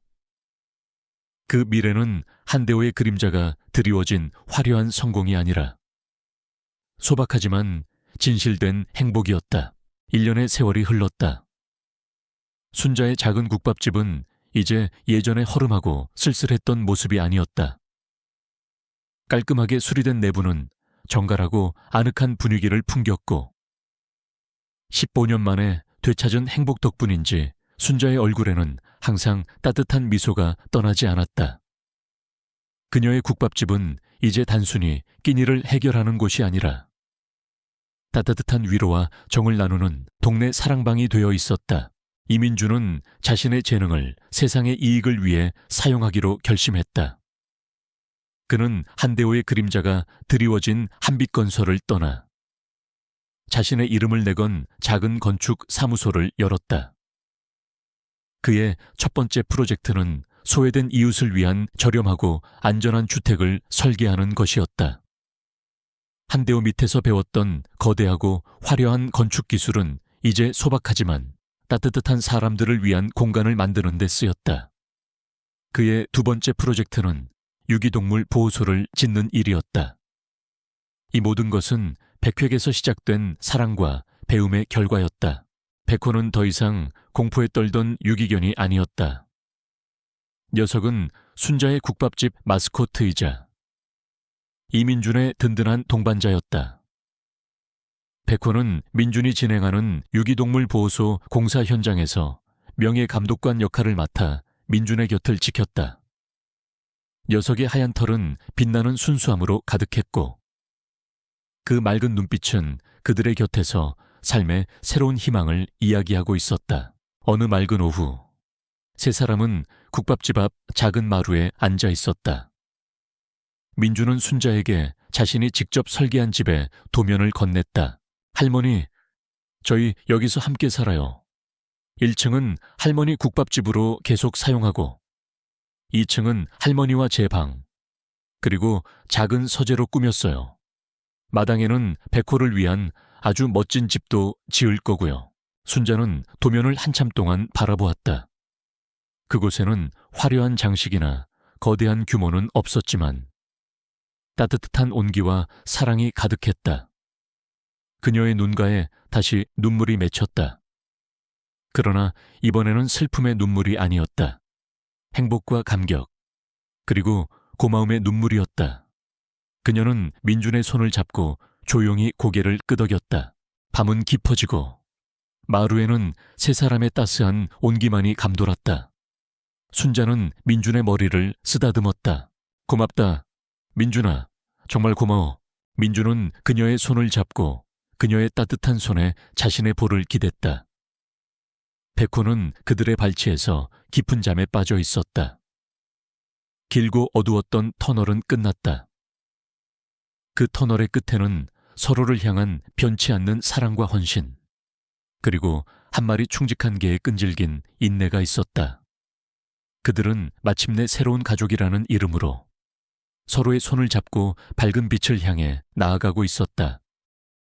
그 미래는 한대호의 그림자가 드리워진 화려한 성공이 아니라 소박하지만 진실된 행복이었다. 1년의 세월이 흘렀다. 순자의 작은 국밥집은 이제 예전에 허름하고 쓸쓸했던 모습이 아니었다. 깔끔하게 수리된 내부는 정갈하고 아늑한 분위기를 풍겼고 15년 만에 되찾은 행복 덕분인지 순자의 얼굴에는 항상 따뜻한 미소가 떠나지 않았다. 그녀의 국밥집은 이제 단순히 끼니를 해결하는 곳이 아니라 따뜻한 위로와 정을 나누는 동네 사랑방이 되어 있었다. 이민주는 자신의 재능을 세상의 이익을 위해 사용하기로 결심했다. 그는 한대호의 그림자가 드리워진 한빛건설을 떠나 자신의 이름을 내건 작은 건축 사무소를 열었다. 그의 첫 번째 프로젝트는 소외된 이웃을 위한 저렴하고 안전한 주택을 설계하는 것이었다. 한대호 밑에서 배웠던 거대하고 화려한 건축 기술은 이제 소박하지만 따뜻한 사람들을 위한 공간을 만드는 데 쓰였다. 그의 두 번째 프로젝트는 유기동물 보호소를 짓는 일이었다. 이 모든 것은 백획에서 시작된 사랑과 배움의 결과였다. 백호는 더 이상 공포에 떨던 유기견이 아니었다. 녀석은 순자의 국밥집 마스코트이자 이민준의 든든한 동반자였다. 백호는 민준이 진행하는 유기동물 보호소 공사 현장에서 명예감독관 역할을 맡아 민준의 곁을 지켰다. 녀석의 하얀 털은 빛나는 순수함으로 가득했고 그 맑은 눈빛은 그들의 곁에서 삶의 새로운 희망을 이야기하고 있었다. 어느 맑은 오후, 세 사람은 국밥집 앞 작은 마루에 앉아 있었다. 민준은 순자에게 자신이 직접 설계한 집에 도면을 건넸다. 할머니, 저희 여기서 함께 살아요. 1층은 할머니 국밥집으로 계속 사용하고 2층은 할머니와 제 방, 그리고 작은 서재로 꾸몄어요. 마당에는 백호를 위한 아주 멋진 집도 지을 거고요. 순자는 도면을 한참 동안 바라보았다. 그곳에는 화려한 장식이나 거대한 규모는 없었지만 따뜻한 온기와 사랑이 가득했다. 그녀의 눈가에 다시 눈물이 맺혔다. 그러나 이번에는 슬픔의 눈물이 아니었다. 행복과 감격, 그리고 고마움의 눈물이었다. 그녀는 민준의 손을 잡고 조용히 고개를 끄덕였다. 밤은 깊어지고 마루에는 세 사람의 따스한 온기만이 감돌았다. 순자는 민준의 머리를 쓰다듬었다. 고맙다. 민준아, 정말 고마워. 민준은 그녀의 손을 잡고 그녀의 따뜻한 손에 자신의 볼을 기댔다. 백호는 그들의 발치에서 깊은 잠에 빠져 있었다. 길고 어두웠던 터널은 끝났다. 그 터널의 끝에는 서로를 향한 변치 않는 사랑과 헌신, 그리고 한 마리 충직한 개의 끈질긴 인내가 있었다. 그들은 마침내 새로운 가족이라는 이름으로 서로의 손을 잡고 밝은 빛을 향해 나아가고 있었다.